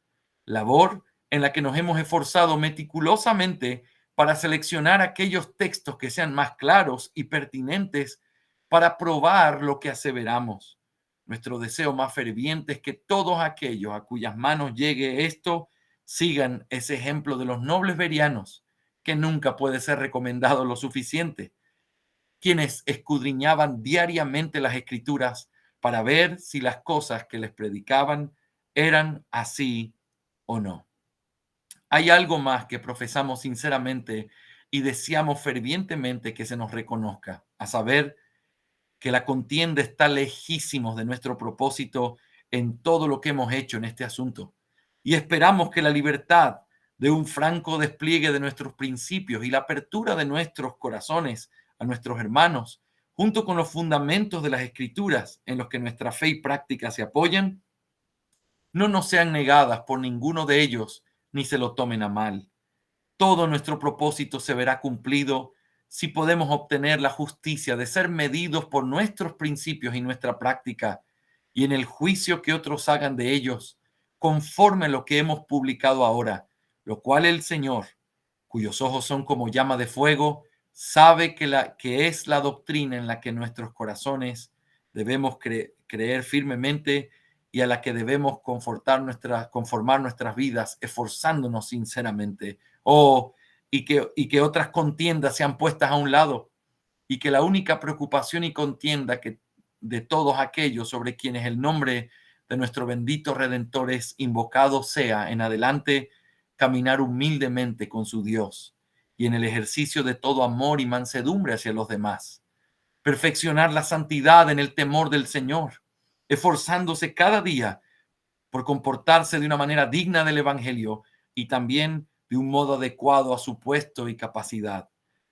labor en la que nos hemos esforzado meticulosamente para seleccionar aquellos textos que sean más claros y pertinentes para probar lo que aseveramos. Nuestro deseo más ferviente es que todos aquellos a cuyas manos llegue esto sigan ese ejemplo de los nobles berianos, que nunca puede ser recomendado lo suficiente, quienes escudriñaban diariamente las Escrituras para ver si las cosas que les predicaban eran así o no. Hay algo más que profesamos sinceramente y deseamos fervientemente que se nos reconozca, a saber que la contienda está lejísimos de nuestro propósito en todo lo que hemos hecho en este asunto. Y esperamos que la libertad de un franco despliegue de nuestros principios y la apertura de nuestros corazones a nuestros hermanos, junto con los fundamentos de las Escrituras en los que nuestra fe y práctica se apoyan, no nos sean negadas por ninguno de ellos ni se lo tomen a mal. Todo nuestro propósito se verá cumplido si podemos obtener la justicia de ser medidos por nuestros principios y nuestra práctica, y en el juicio que otros hagan de ellos, conforme a lo que hemos publicado ahora, lo cual el Señor, cuyos ojos son como llama de fuego, sabe que es la doctrina en la que nuestros corazones debemos creer firmemente y a la que debemos conformar nuestras vidas, esforzándonos sinceramente. Y que otras contiendas sean puestas a un lado y que la única preocupación y contienda que de todos aquellos sobre quienes el nombre de nuestro bendito Redentor es invocado sea en adelante caminar humildemente con su Dios y en el ejercicio de todo amor y mansedumbre hacia los demás, perfeccionar la santidad en el temor del Señor, esforzándose cada día por comportarse de una manera digna del Evangelio y también de un modo adecuado a su puesto y capacidad,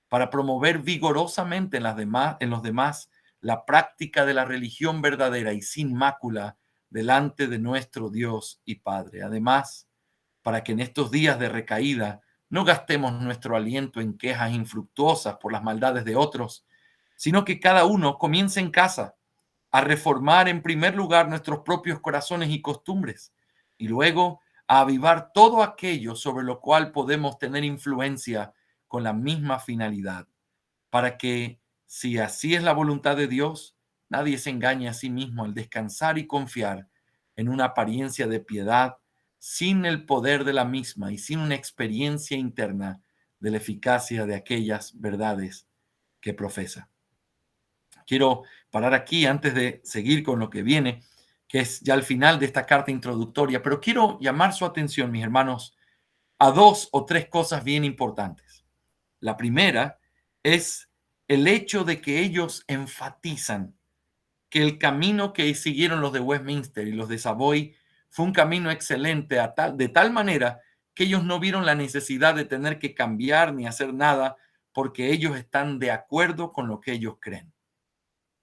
para promover vigorosamente en los demás la práctica de la religión verdadera y sin mácula delante de nuestro Dios y Padre. Además, para que en estos días de recaída no gastemos nuestro aliento en quejas infructuosas por las maldades de otros, sino que cada uno comience en casa a reformar en primer lugar nuestros propios corazones y costumbres, y luego a avivar todo aquello sobre lo cual podemos tener influencia con la misma finalidad, para que, si así es la voluntad de Dios, nadie se engañe a sí mismo al descansar y confiar en una apariencia de piedad sin el poder de la misma y sin una experiencia interna de la eficacia de aquellas verdades que profesa. Quiero parar aquí antes de seguir con lo que viene, que es ya el final de esta carta introductoria, pero quiero llamar su atención, mis hermanos, a dos o tres cosas bien importantes. La primera es el hecho de que ellos enfatizan que el camino que siguieron los de Westminster y los de Savoy fue un camino excelente de tal manera que ellos no vieron la necesidad de tener que cambiar ni hacer nada porque ellos están de acuerdo con lo que ellos creen.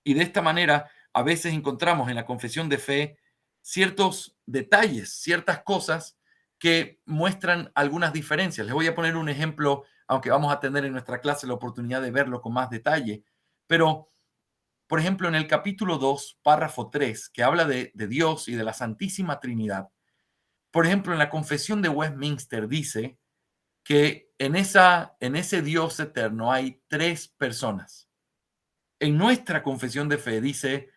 Y de esta manera, a veces encontramos en la confesión de fe ciertos detalles, ciertas cosas que muestran algunas diferencias. Les voy a poner un ejemplo, aunque vamos a tener en nuestra clase la oportunidad de verlo con más detalle. Pero Por ejemplo, en el capítulo 2, párrafo 3, que habla de Dios y de la Santísima Trinidad, por ejemplo, en la Confesión de Westminster dice que en ese Dios eterno hay tres personas. En nuestra confesión de fe dice,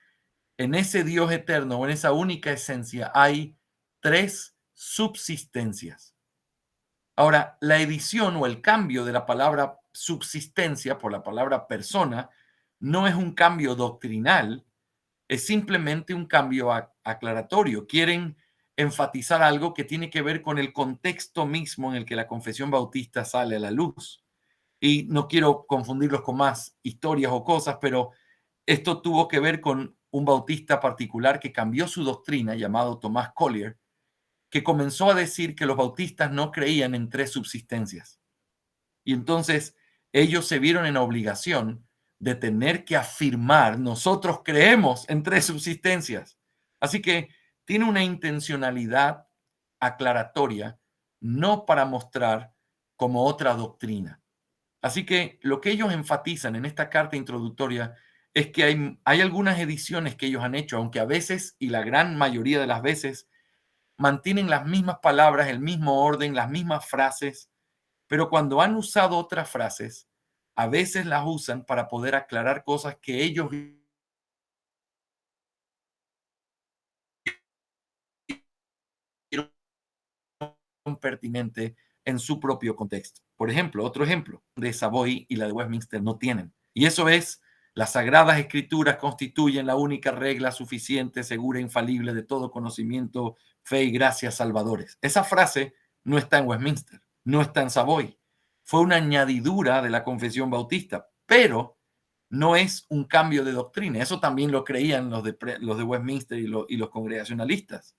en ese Dios eterno o en esa única esencia hay tres subsistencias. Ahora, la edición o el cambio de la palabra subsistencia por la palabra persona no es un cambio doctrinal, es simplemente un cambio aclaratorio. Quieren enfatizar algo que tiene que ver con el contexto mismo en el que la confesión bautista sale a la luz. Y no quiero confundirlos con más historias o cosas, pero esto tuvo que ver con un bautista particular que cambió su doctrina, llamado Tomás Collier, que comenzó a decir que los bautistas no creían en tres subsistencias. Y entonces ellos se vieron en obligación de tener que afirmar, nosotros creemos en tres subsistencias. Así que tiene una intencionalidad aclaratoria, no para mostrar como otra doctrina. Así que lo que ellos enfatizan en esta carta introductoria es que hay algunas ediciones que ellos han hecho, aunque a veces y la gran mayoría de las veces mantienen las mismas palabras, el mismo orden, las mismas frases, pero cuando han usado otras frases, a veces las usan para poder aclarar cosas que ellos vieron pertinente en su propio contexto. Por ejemplo, otro ejemplo de Savoy y la de Westminster no tienen. Y eso es, las Sagradas Escrituras constituyen la única regla suficiente, segura, infalible de todo conocimiento, fe y gracia salvadores. Esa frase no está en Westminster, no está en Savoy. Fue una añadidura de la Confesión Bautista, pero no es un cambio de doctrina. Eso también lo creían los de Westminster y los congregacionalistas.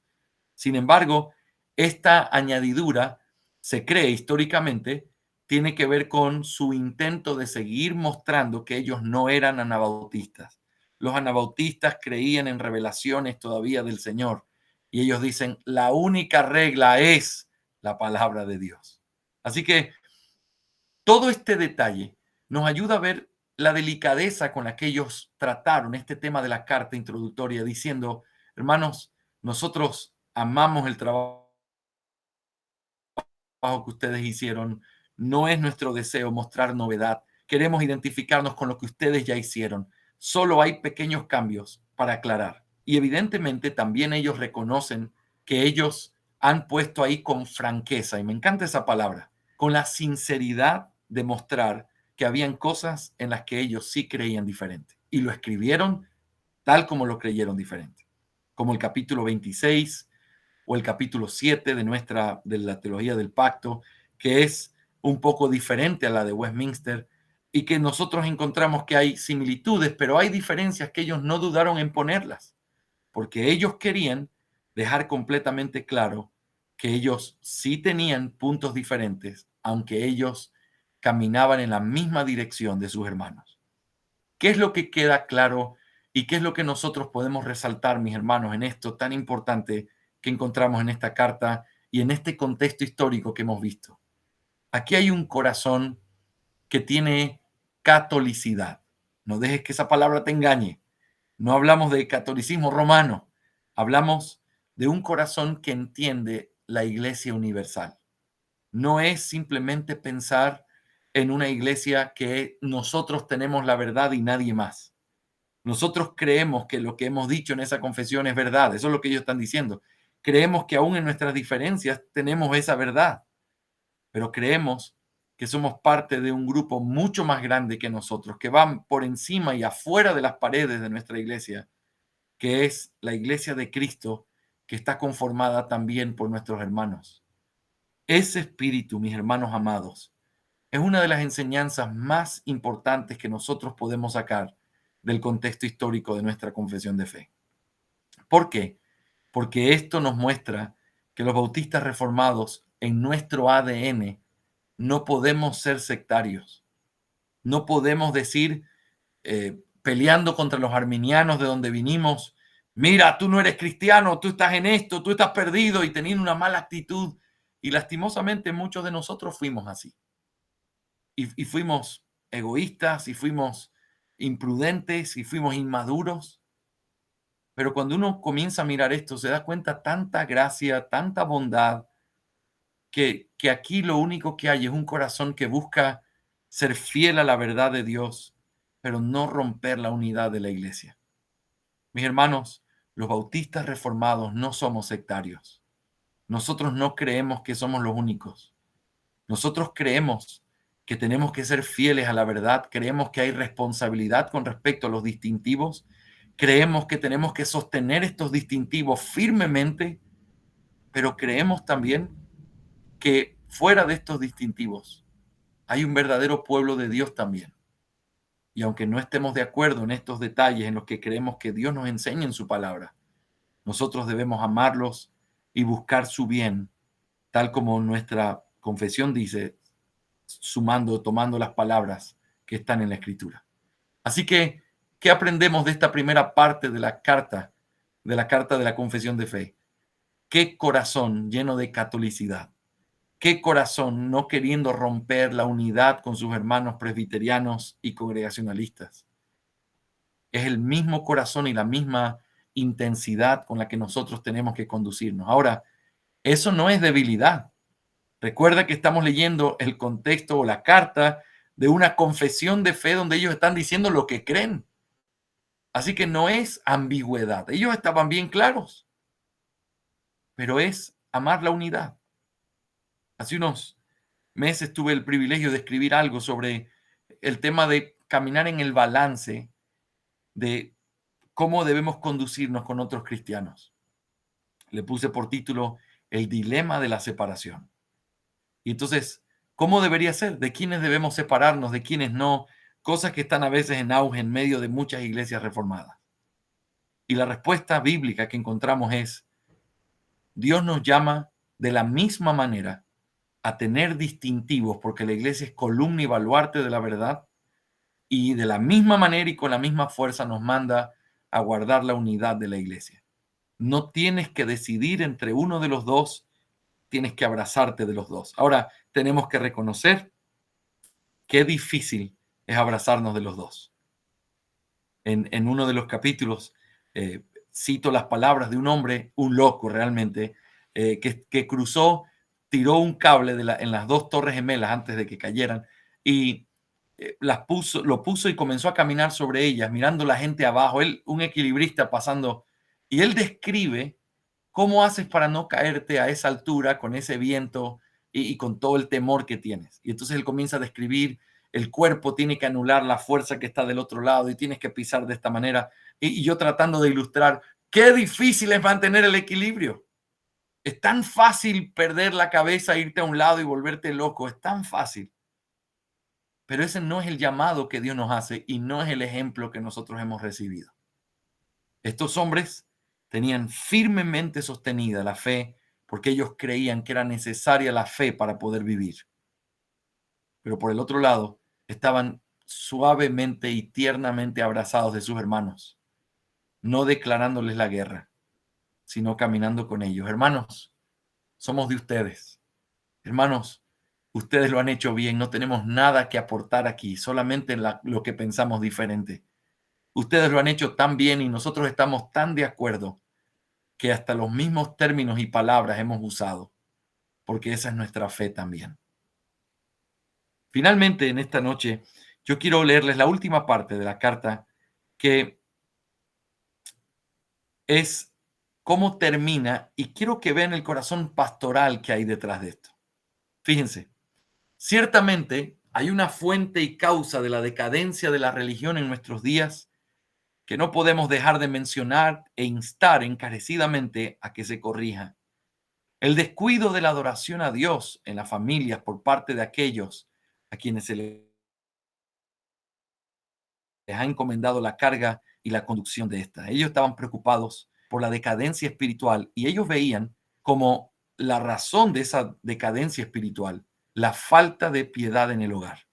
Sin embargo, esta añadidura se cree históricamente tiene que ver con su intento de seguir mostrando que ellos no eran anabautistas. Los anabautistas creían en revelaciones todavía del Señor y ellos dicen, la única regla es la palabra de Dios. Así que todo este detalle nos ayuda a ver la delicadeza con la que ellos trataron este tema de la carta introductoria, diciendo, hermanos, nosotros amamos el trabajo que ustedes hicieron, no es nuestro deseo mostrar novedad, queremos identificarnos con lo que ustedes ya hicieron, solo hay pequeños cambios para aclarar. Y evidentemente también ellos reconocen que ellos han puesto ahí con franqueza, y me encanta esa palabra, con la sinceridad de mostrar que habían cosas en las que ellos sí creían diferente. Y lo escribieron tal como lo creyeron diferente. Como el capítulo 26 o el capítulo 7 de la teología del pacto, que es un poco diferente a la de Westminster y que nosotros encontramos que hay similitudes, pero hay diferencias que ellos no dudaron en ponerlas, porque ellos querían dejar completamente claro que ellos sí tenían puntos diferentes, aunque ellos caminaban en la misma dirección de sus hermanos. ¿Qué es lo que queda claro y qué es lo que nosotros podemos resaltar, mis hermanos, en esto tan importante que encontramos en esta carta y en este contexto histórico que hemos visto? Aquí hay un corazón que tiene catolicidad. No dejes que esa palabra te engañe. No hablamos de catolicismo romano, hablamos de un corazón que entiende la iglesia universal. No es simplemente pensar en una iglesia que nosotros tenemos la verdad y nadie más. Nosotros creemos que lo que hemos dicho en esa confesión es verdad. Eso es lo que ellos están diciendo. Creemos que aún en nuestras diferencias tenemos esa verdad, pero creemos que somos parte de un grupo mucho más grande que nosotros, que van por encima y afuera de las paredes de nuestra iglesia, que es la iglesia de Cristo, que está conformada también por nuestros hermanos. Ese espíritu, mis hermanos amados, es una de las enseñanzas más importantes que nosotros podemos sacar del contexto histórico de nuestra confesión de fe. ¿Por qué? Porque esto nos muestra que los bautistas reformados en nuestro ADN no podemos ser sectarios. No podemos decir, peleando contra los arminianos de donde vinimos, mira, tú no eres cristiano, tú estás en esto, tú estás perdido y teniendo una mala actitud. Y lastimosamente muchos de nosotros fuimos así. Y fuimos egoístas y fuimos imprudentes y fuimos inmaduros. Pero cuando uno comienza a mirar esto, se da cuenta tanta gracia, tanta bondad, que aquí lo único que hay es un corazón que busca ser fiel a la verdad de Dios, pero no romper la unidad de la iglesia. Mis hermanos, los bautistas reformados no somos sectarios. Nosotros no creemos que somos los únicos. Nosotros creemos que tenemos que ser fieles a la verdad, creemos que hay responsabilidad con respecto a los distintivos, creemos que tenemos que sostener estos distintivos firmemente, pero creemos también que fuera de estos distintivos hay un verdadero pueblo de Dios también. Y aunque no estemos de acuerdo en estos detalles en los que creemos que Dios nos enseña en su palabra, nosotros debemos amarlos y buscar su bien, tal como nuestra confesión dice, tomando las palabras que están en la Escritura. Así que, ¿qué aprendemos de esta primera parte de la carta de la confesión de fe? ¿Qué corazón lleno de catolicidad? ¿Qué corazón no queriendo romper la unidad con sus hermanos presbiterianos y congregacionalistas? Es el mismo corazón y la misma intensidad con la que nosotros tenemos que conducirnos. Ahora, eso no es debilidad. Recuerda que estamos leyendo el contexto o la carta de una confesión de fe donde ellos están diciendo lo que creen. Así que no es ambigüedad. Ellos estaban bien claros, pero es amar la unidad. Hace unos meses tuve el privilegio de escribir algo sobre el tema de caminar en el balance de cómo debemos conducirnos con otros cristianos. Le puse por título El dilema de la separación. Y entonces, ¿cómo debería ser? ¿De quiénes debemos separarnos? ¿De quiénes no? Cosas que están a veces en auge en medio de muchas iglesias reformadas. Y la respuesta bíblica que encontramos es, Dios nos llama de la misma manera a tener distintivos, porque la iglesia es columna y baluarte de la verdad, y de la misma manera y con la misma fuerza nos manda a guardar la unidad de la iglesia. No tienes que decidir entre uno de los dos, tienes que abrazarte de los dos. Ahora, tenemos que reconocer qué difícil es abrazarnos de los dos. En uno de los capítulos cito las palabras de un hombre, un loco realmente, que cruzó, tiró un cable en las dos torres gemelas antes de que cayeran y lo puso y comenzó a caminar sobre ellas, mirando la gente abajo, él, un equilibrista pasando, y él describe cómo haces para no caerte a esa altura con ese viento y con todo el temor que tienes. Y entonces él comienza a describir, el cuerpo tiene que anular la fuerza que está del otro lado y tienes que pisar de esta manera. Y yo tratando de ilustrar, qué difícil es mantener el equilibrio. Es tan fácil perder la cabeza, irte a un lado y volverte loco, es tan fácil. Pero ese no es el llamado que Dios nos hace y no es el ejemplo que nosotros hemos recibido. Estos hombres tenían firmemente sostenida la fe porque ellos creían que era necesaria la fe para poder vivir. Pero por el otro lado, estaban suavemente y tiernamente abrazados de sus hermanos, no declarándoles la guerra, sino caminando con ellos. Hermanos, somos de ustedes. Hermanos, ustedes lo han hecho bien, no tenemos nada que aportar aquí, solamente lo que pensamos diferente. Ustedes lo han hecho tan bien y nosotros estamos tan de acuerdo que hasta los mismos términos y palabras hemos usado, porque esa es nuestra fe también. Finalmente, en esta noche, yo quiero leerles la última parte de la carta, que es cómo termina, y quiero que vean el corazón pastoral que hay detrás de esto. Fíjense, ciertamente hay una fuente y causa de la decadencia de la religión en nuestros días que no podemos dejar de mencionar e instar encarecidamente a que se corrija. El descuido de la adoración a Dios en las familias por parte de aquellos a quienes se les ha encomendado la carga y la conducción de esta. Ellos estaban preocupados por la decadencia espiritual y ellos veían como la razón de esa decadencia espiritual la falta de piedad en el hogar.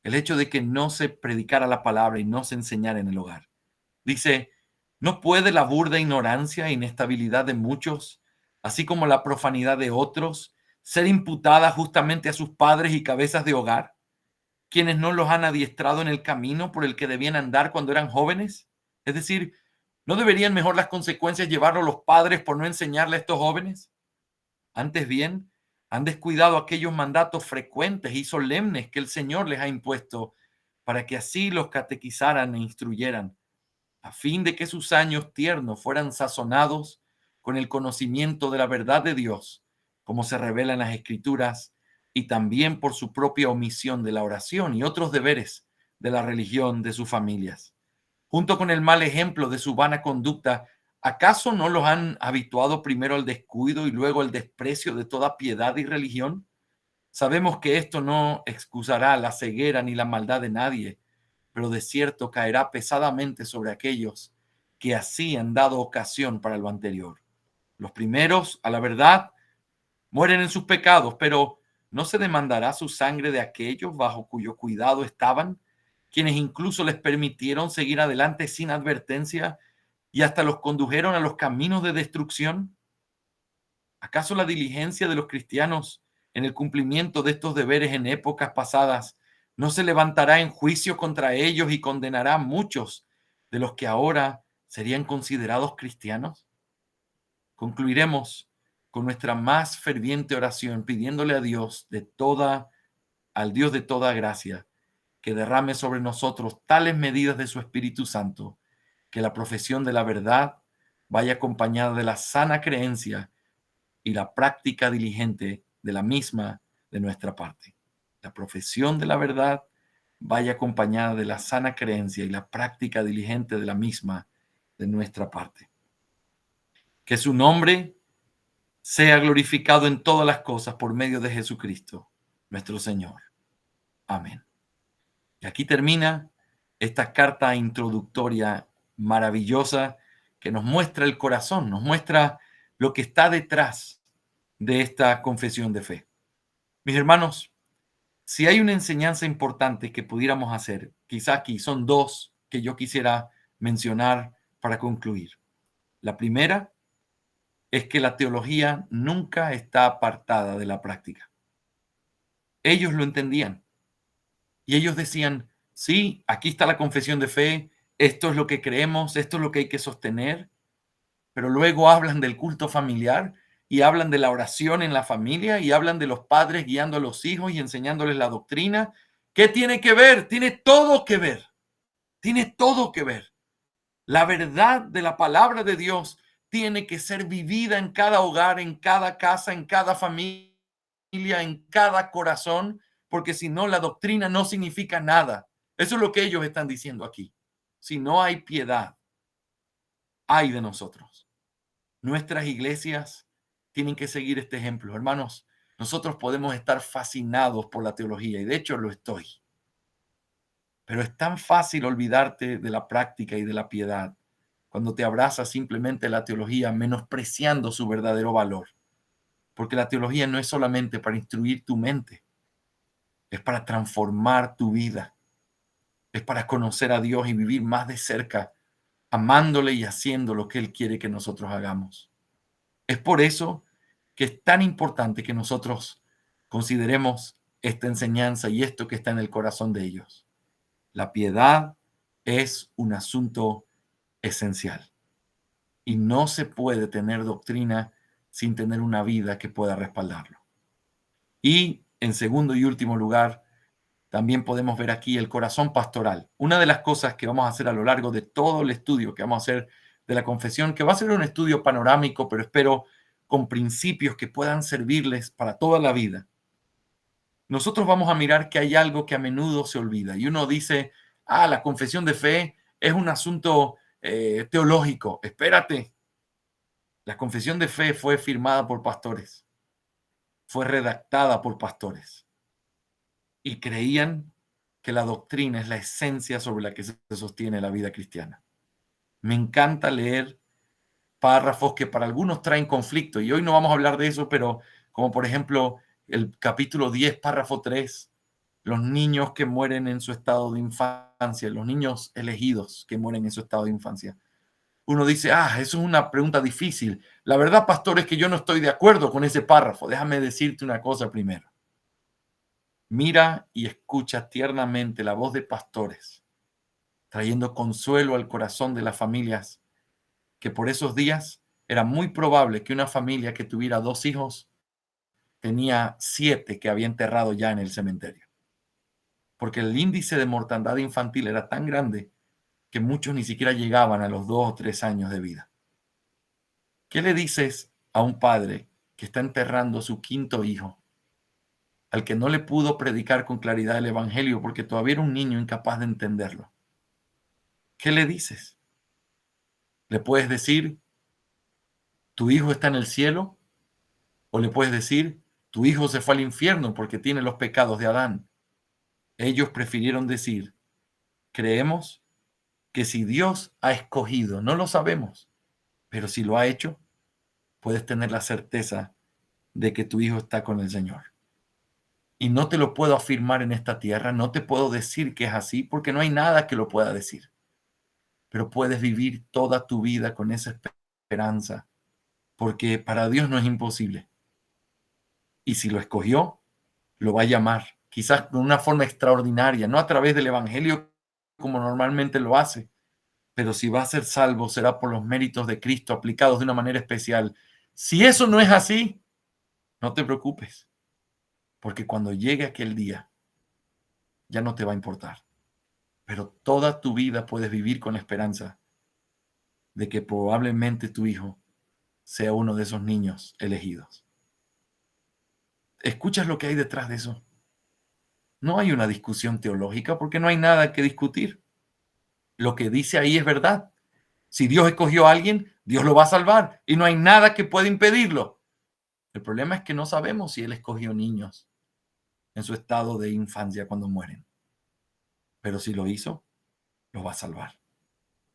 El hecho de que no se predicara la palabra y no se enseñara en el hogar. Dice, ¿no puede la burda ignorancia e inestabilidad de muchos, así como la profanidad de otros, ser imputada justamente a sus padres y cabezas de hogar? quienes no los han adiestrado en el camino por el que debían andar cuando eran jóvenes? Es decir, ¿no deberían mejor las consecuencias llevarlo los padres por no enseñarle a estos jóvenes? Antes bien, han descuidado aquellos mandatos frecuentes y solemnes que el Señor les ha impuesto para que así los catequizaran e instruyeran, a fin de que sus años tiernos fueran sazonados con el conocimiento de la verdad de Dios, como se revela en las Escrituras, y también por su propia omisión de la oración y otros deberes de la religión de sus familias. Junto con el mal ejemplo de su vana conducta, ¿acaso no los han habituado primero al descuido y luego al desprecio de toda piedad y religión? Sabemos que esto no excusará la ceguera ni la maldad de nadie, pero de cierto caerá pesadamente sobre aquellos que así han dado ocasión para lo anterior. Los primeros, a la verdad, mueren en sus pecados, pero ¿no se demandará su sangre de aquellos bajo cuyo cuidado estaban, quienes incluso les permitieron seguir adelante sin advertencia y hasta los condujeron a los caminos de destrucción? ¿Acaso la diligencia de los cristianos en el cumplimiento de estos deberes en épocas pasadas no se levantará en juicio contra ellos y condenará a muchos de los que ahora serían considerados cristianos? Concluiremos con nuestra más ferviente oración pidiéndole a Dios al Dios de toda gracia, que derrame sobre nosotros tales medidas de su Espíritu Santo, que la profesión de la verdad vaya acompañada de la sana creencia y la práctica diligente de la misma de nuestra parte. La profesión de la verdad vaya acompañada de la sana creencia y la práctica diligente de la misma de nuestra parte. Que su nombre sea glorificado en todas las cosas por medio de Jesucristo, nuestro Señor. Amén. Y aquí termina esta carta introductoria maravillosa que nos muestra el corazón, nos muestra lo que está detrás de esta confesión de fe. Mis hermanos, si hay una enseñanza importante que pudiéramos hacer, quizá aquí son dos que yo quisiera mencionar para concluir. La primera es que la teología nunca está apartada de la práctica. Ellos lo entendían y ellos decían, sí, aquí está la confesión de fe, esto es lo que creemos, esto es lo que hay que sostener, pero luego hablan del culto familiar y hablan de la oración en la familia y hablan de los padres guiando a los hijos y enseñándoles la doctrina. ¿Qué tiene que ver? Tiene todo que ver. Tiene todo que ver. La verdad de la palabra de Dios tiene que ser vivida en cada hogar, en cada casa, en cada familia, en cada corazón, porque si no, la doctrina no significa nada. Eso es lo que ellos están diciendo aquí. Si no hay piedad, ay de nosotros. Nuestras iglesias tienen que seguir este ejemplo. Hermanos, nosotros podemos estar fascinados por la teología y de hecho lo estoy. Pero es tan fácil olvidarte de la práctica y de la piedad cuando te abrazas simplemente la teología menospreciando su verdadero valor. Porque la teología no es solamente para instruir tu mente, es para transformar tu vida, es para conocer a Dios y vivir más de cerca, amándole y haciendo lo que Él quiere que nosotros hagamos. Es por eso que es tan importante que nosotros consideremos esta enseñanza y esto que está en el corazón de ellos. La piedad es un asunto esencial y no se puede tener doctrina sin tener una vida que pueda respaldarlo. Y en segundo y último lugar, también podemos ver aquí el corazón pastoral. Una de las cosas que vamos a hacer a lo largo de todo el estudio que vamos a hacer de la confesión, que va a ser un estudio panorámico, pero espero con principios que puedan servirles para toda la vida. Nosotros vamos a mirar que hay algo que a menudo se olvida y uno dice, la confesión de fe es un asunto teológico. Espérate, la confesión de fe fue firmada por pastores, fue redactada por pastores y creían que la doctrina es la esencia sobre la que se sostiene la vida cristiana. Me encanta leer párrafos que para algunos traen conflicto y hoy no vamos a hablar de eso, pero como por ejemplo el capítulo 10, párrafo 3, los niños que mueren en su estado de infancia, los niños elegidos que mueren en su estado de infancia. Uno dice, eso es una pregunta difícil. La verdad, pastor, es que yo no estoy de acuerdo con ese párrafo. Déjame decirte una cosa primero. Mira y escucha tiernamente la voz de pastores, trayendo consuelo al corazón de las familias, que por esos días era muy probable que una familia que tuviera 2 hijos tenía 7 que había enterrado ya en el cementerio, porque el índice de mortandad infantil era tan grande que muchos ni siquiera llegaban a los 2 o 3 años de vida. ¿Qué le dices a un padre que está enterrando a su 5.º hijo, al que no le pudo predicar con claridad el evangelio porque todavía era un niño incapaz de entenderlo? ¿Qué le dices? ¿Le puedes decir, tu hijo está en el cielo? ¿O le puedes decir, tu hijo se fue al infierno porque tiene los pecados de Adán? Ellos prefirieron decir, creemos que si Dios ha escogido, no lo sabemos, pero si lo ha hecho, puedes tener la certeza de que tu hijo está con el Señor. Y no te lo puedo afirmar en esta tierra, no te puedo decir que es así, porque no hay nada que lo pueda decir. Pero puedes vivir toda tu vida con esa esperanza, porque para Dios no es imposible. Y si lo escogió, lo va a llamar, quizás de una forma extraordinaria, no a través del Evangelio como normalmente lo hace, pero si va a ser salvo, será por los méritos de Cristo aplicados de una manera especial. Si eso no es así, no te preocupes, porque cuando llegue aquel día, ya no te va a importar. Pero toda tu vida puedes vivir con la esperanza de que probablemente tu hijo sea uno de esos niños elegidos. ¿Escuchas lo que hay detrás de eso? No hay una discusión teológica porque no hay nada que discutir. Lo que dice ahí es verdad. Si Dios escogió a alguien, Dios lo va a salvar y no hay nada que pueda impedirlo. El problema es que no sabemos si Él escogió niños en su estado de infancia cuando mueren. Pero si lo hizo, los va a salvar.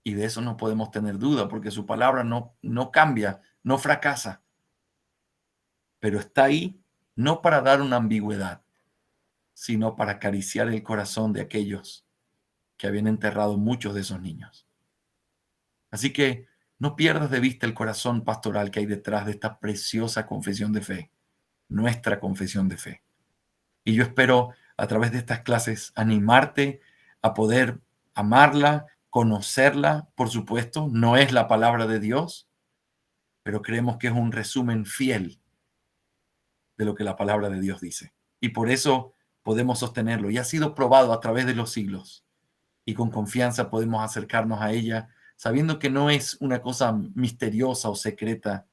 Y de eso no podemos tener duda porque su palabra no cambia, no fracasa. Pero está ahí no para dar una ambigüedad, sino para acariciar el corazón de aquellos que habían enterrado muchos de esos niños. Así que no pierdas de vista el corazón pastoral que hay detrás de esta preciosa confesión de fe, nuestra confesión de fe. Y yo espero a través de estas clases animarte a poder amarla, conocerla, por supuesto, no es la palabra de Dios, pero creemos que es un resumen fiel de lo que la palabra de Dios dice. Y por eso podemos sostenerlo. Y ha sido probado a través de los siglos. Y con confianza podemos acercarnos a ella, sabiendo que no es una cosa misteriosa o secreta,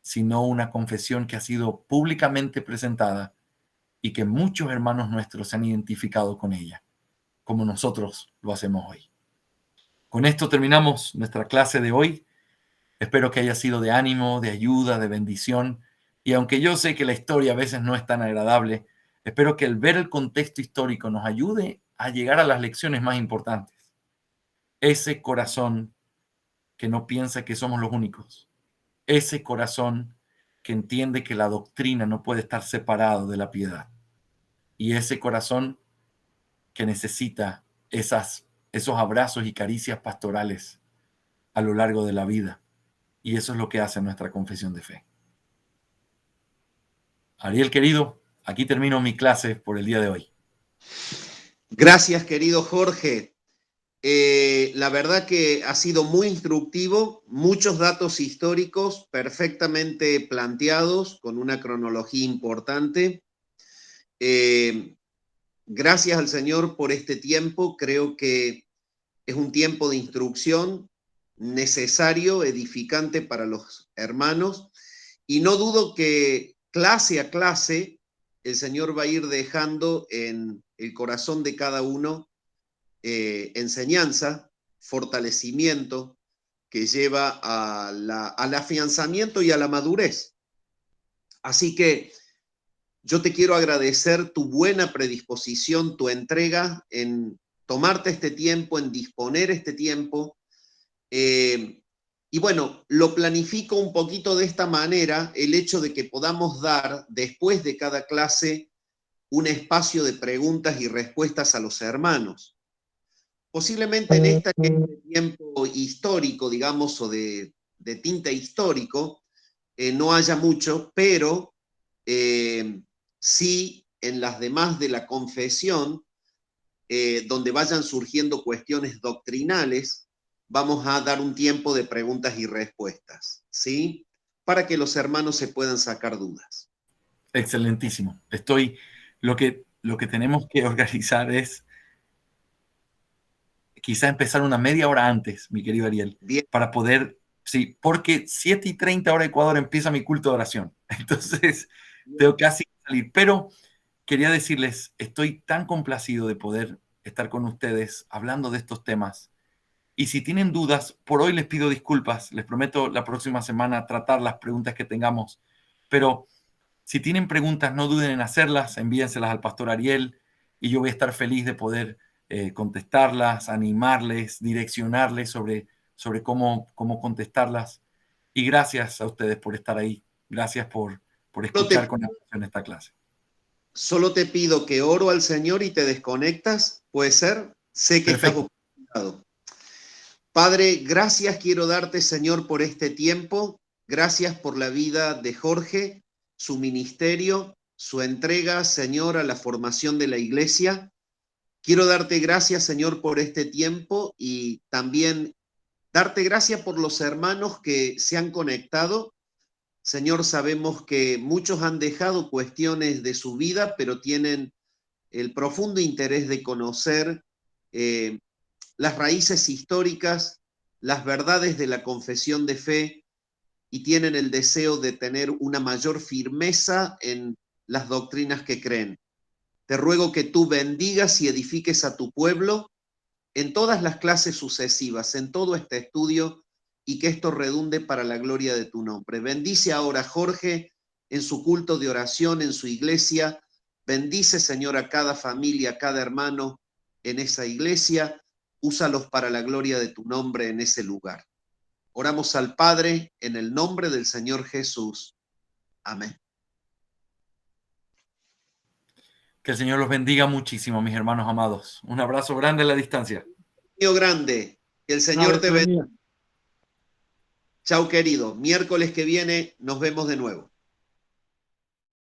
sino una confesión que ha sido públicamente presentada y que muchos hermanos nuestros se han identificado con ella, como nosotros lo hacemos hoy. Con esto terminamos nuestra clase de hoy. Espero que haya sido de ánimo, de ayuda, de bendición. Y aunque yo sé que la historia a veces no es tan agradable, espero que el ver el contexto histórico nos ayude a llegar a las lecciones más importantes. Ese corazón que no piensa que somos los únicos. Ese corazón que entiende que la doctrina no puede estar separado de la piedad. Y ese corazón que necesita esos abrazos y caricias pastorales a lo largo de la vida. Y eso es lo que hace nuestra confesión de fe. Ariel, querido, aquí termino mi clase por el día de hoy. Gracias, querido Jorge. La verdad que ha sido muy instructivo, muchos datos históricos perfectamente planteados con una cronología importante. Gracias al Señor por este tiempo, creo que es un tiempo de instrucción necesario, edificante para los hermanos, y no dudo que clase a clase el Señor va a ir dejando en el corazón de cada uno enseñanza, fortalecimiento que lleva al afianzamiento y a la madurez. Así que yo te quiero agradecer tu buena predisposición, tu entrega en tomarte este tiempo, en disponer este tiempo. Y bueno, lo planifico un poquito de esta manera, el hecho de que podamos dar después de cada clase un espacio de preguntas y respuestas a los hermanos. Posiblemente en este tiempo histórico, digamos, o de tinte histórico, no haya mucho, pero sí en las demás de la confesión, donde vayan surgiendo cuestiones doctrinales, vamos a dar un tiempo de preguntas y respuestas, ¿sí? Para que los hermanos se puedan sacar dudas. Excelentísimo. Lo que tenemos que organizar es quizá empezar una media hora antes, mi querido Ariel, Bien. para poder, sí, porque 7:30 hora Ecuador empieza mi culto de oración. Entonces, tengo casi que salir. Pero quería decirles, estoy tan complacido de poder estar con ustedes hablando de estos temas. Y si tienen dudas, por hoy les pido disculpas. Les prometo la próxima semana tratar las preguntas que tengamos. Pero si tienen preguntas, no duden en hacerlas, envíenselas al pastor Ariel y yo voy a estar feliz de poder contestarlas, animarles, direccionarles sobre cómo contestarlas. Y gracias a ustedes por estar ahí. Gracias por Solo te, escuchar con atención esta clase. solo te pido que oro al Señor y te desconectas, ¿puede ser? Sé que estás Perfecto. ocupado. Padre, gracias quiero darte, Señor, por este tiempo. Gracias por la vida de Jorge, su ministerio, su entrega, Señor, a la formación de la iglesia. Quiero darte gracias, Señor, por este tiempo y también darte gracias por los hermanos que se han conectado. Señor, sabemos que muchos han dejado cuestiones de su vida, pero tienen el profundo interés de conocer eh, las raíces históricas, las verdades de la confesión de fe y tienen el deseo de tener una mayor firmeza en las doctrinas que creen. Te ruego que tú bendigas y edifiques a tu pueblo en todas las clases sucesivas, en todo este estudio, y que esto redunde para la gloria de tu nombre. Bendice ahora a Jorge en su culto de oración, en su iglesia. Bendice, Señor, a cada familia, a cada hermano en esa iglesia. Úsalos para la gloria de tu nombre en ese lugar. Oramos al Padre en el nombre del Señor Jesús. Amén. Que el Señor los bendiga muchísimo, mis hermanos amados. Un abrazo grande a la distancia. Dios grande, que el Señor te bendiga. Chau, querido. Miércoles que viene nos vemos de nuevo.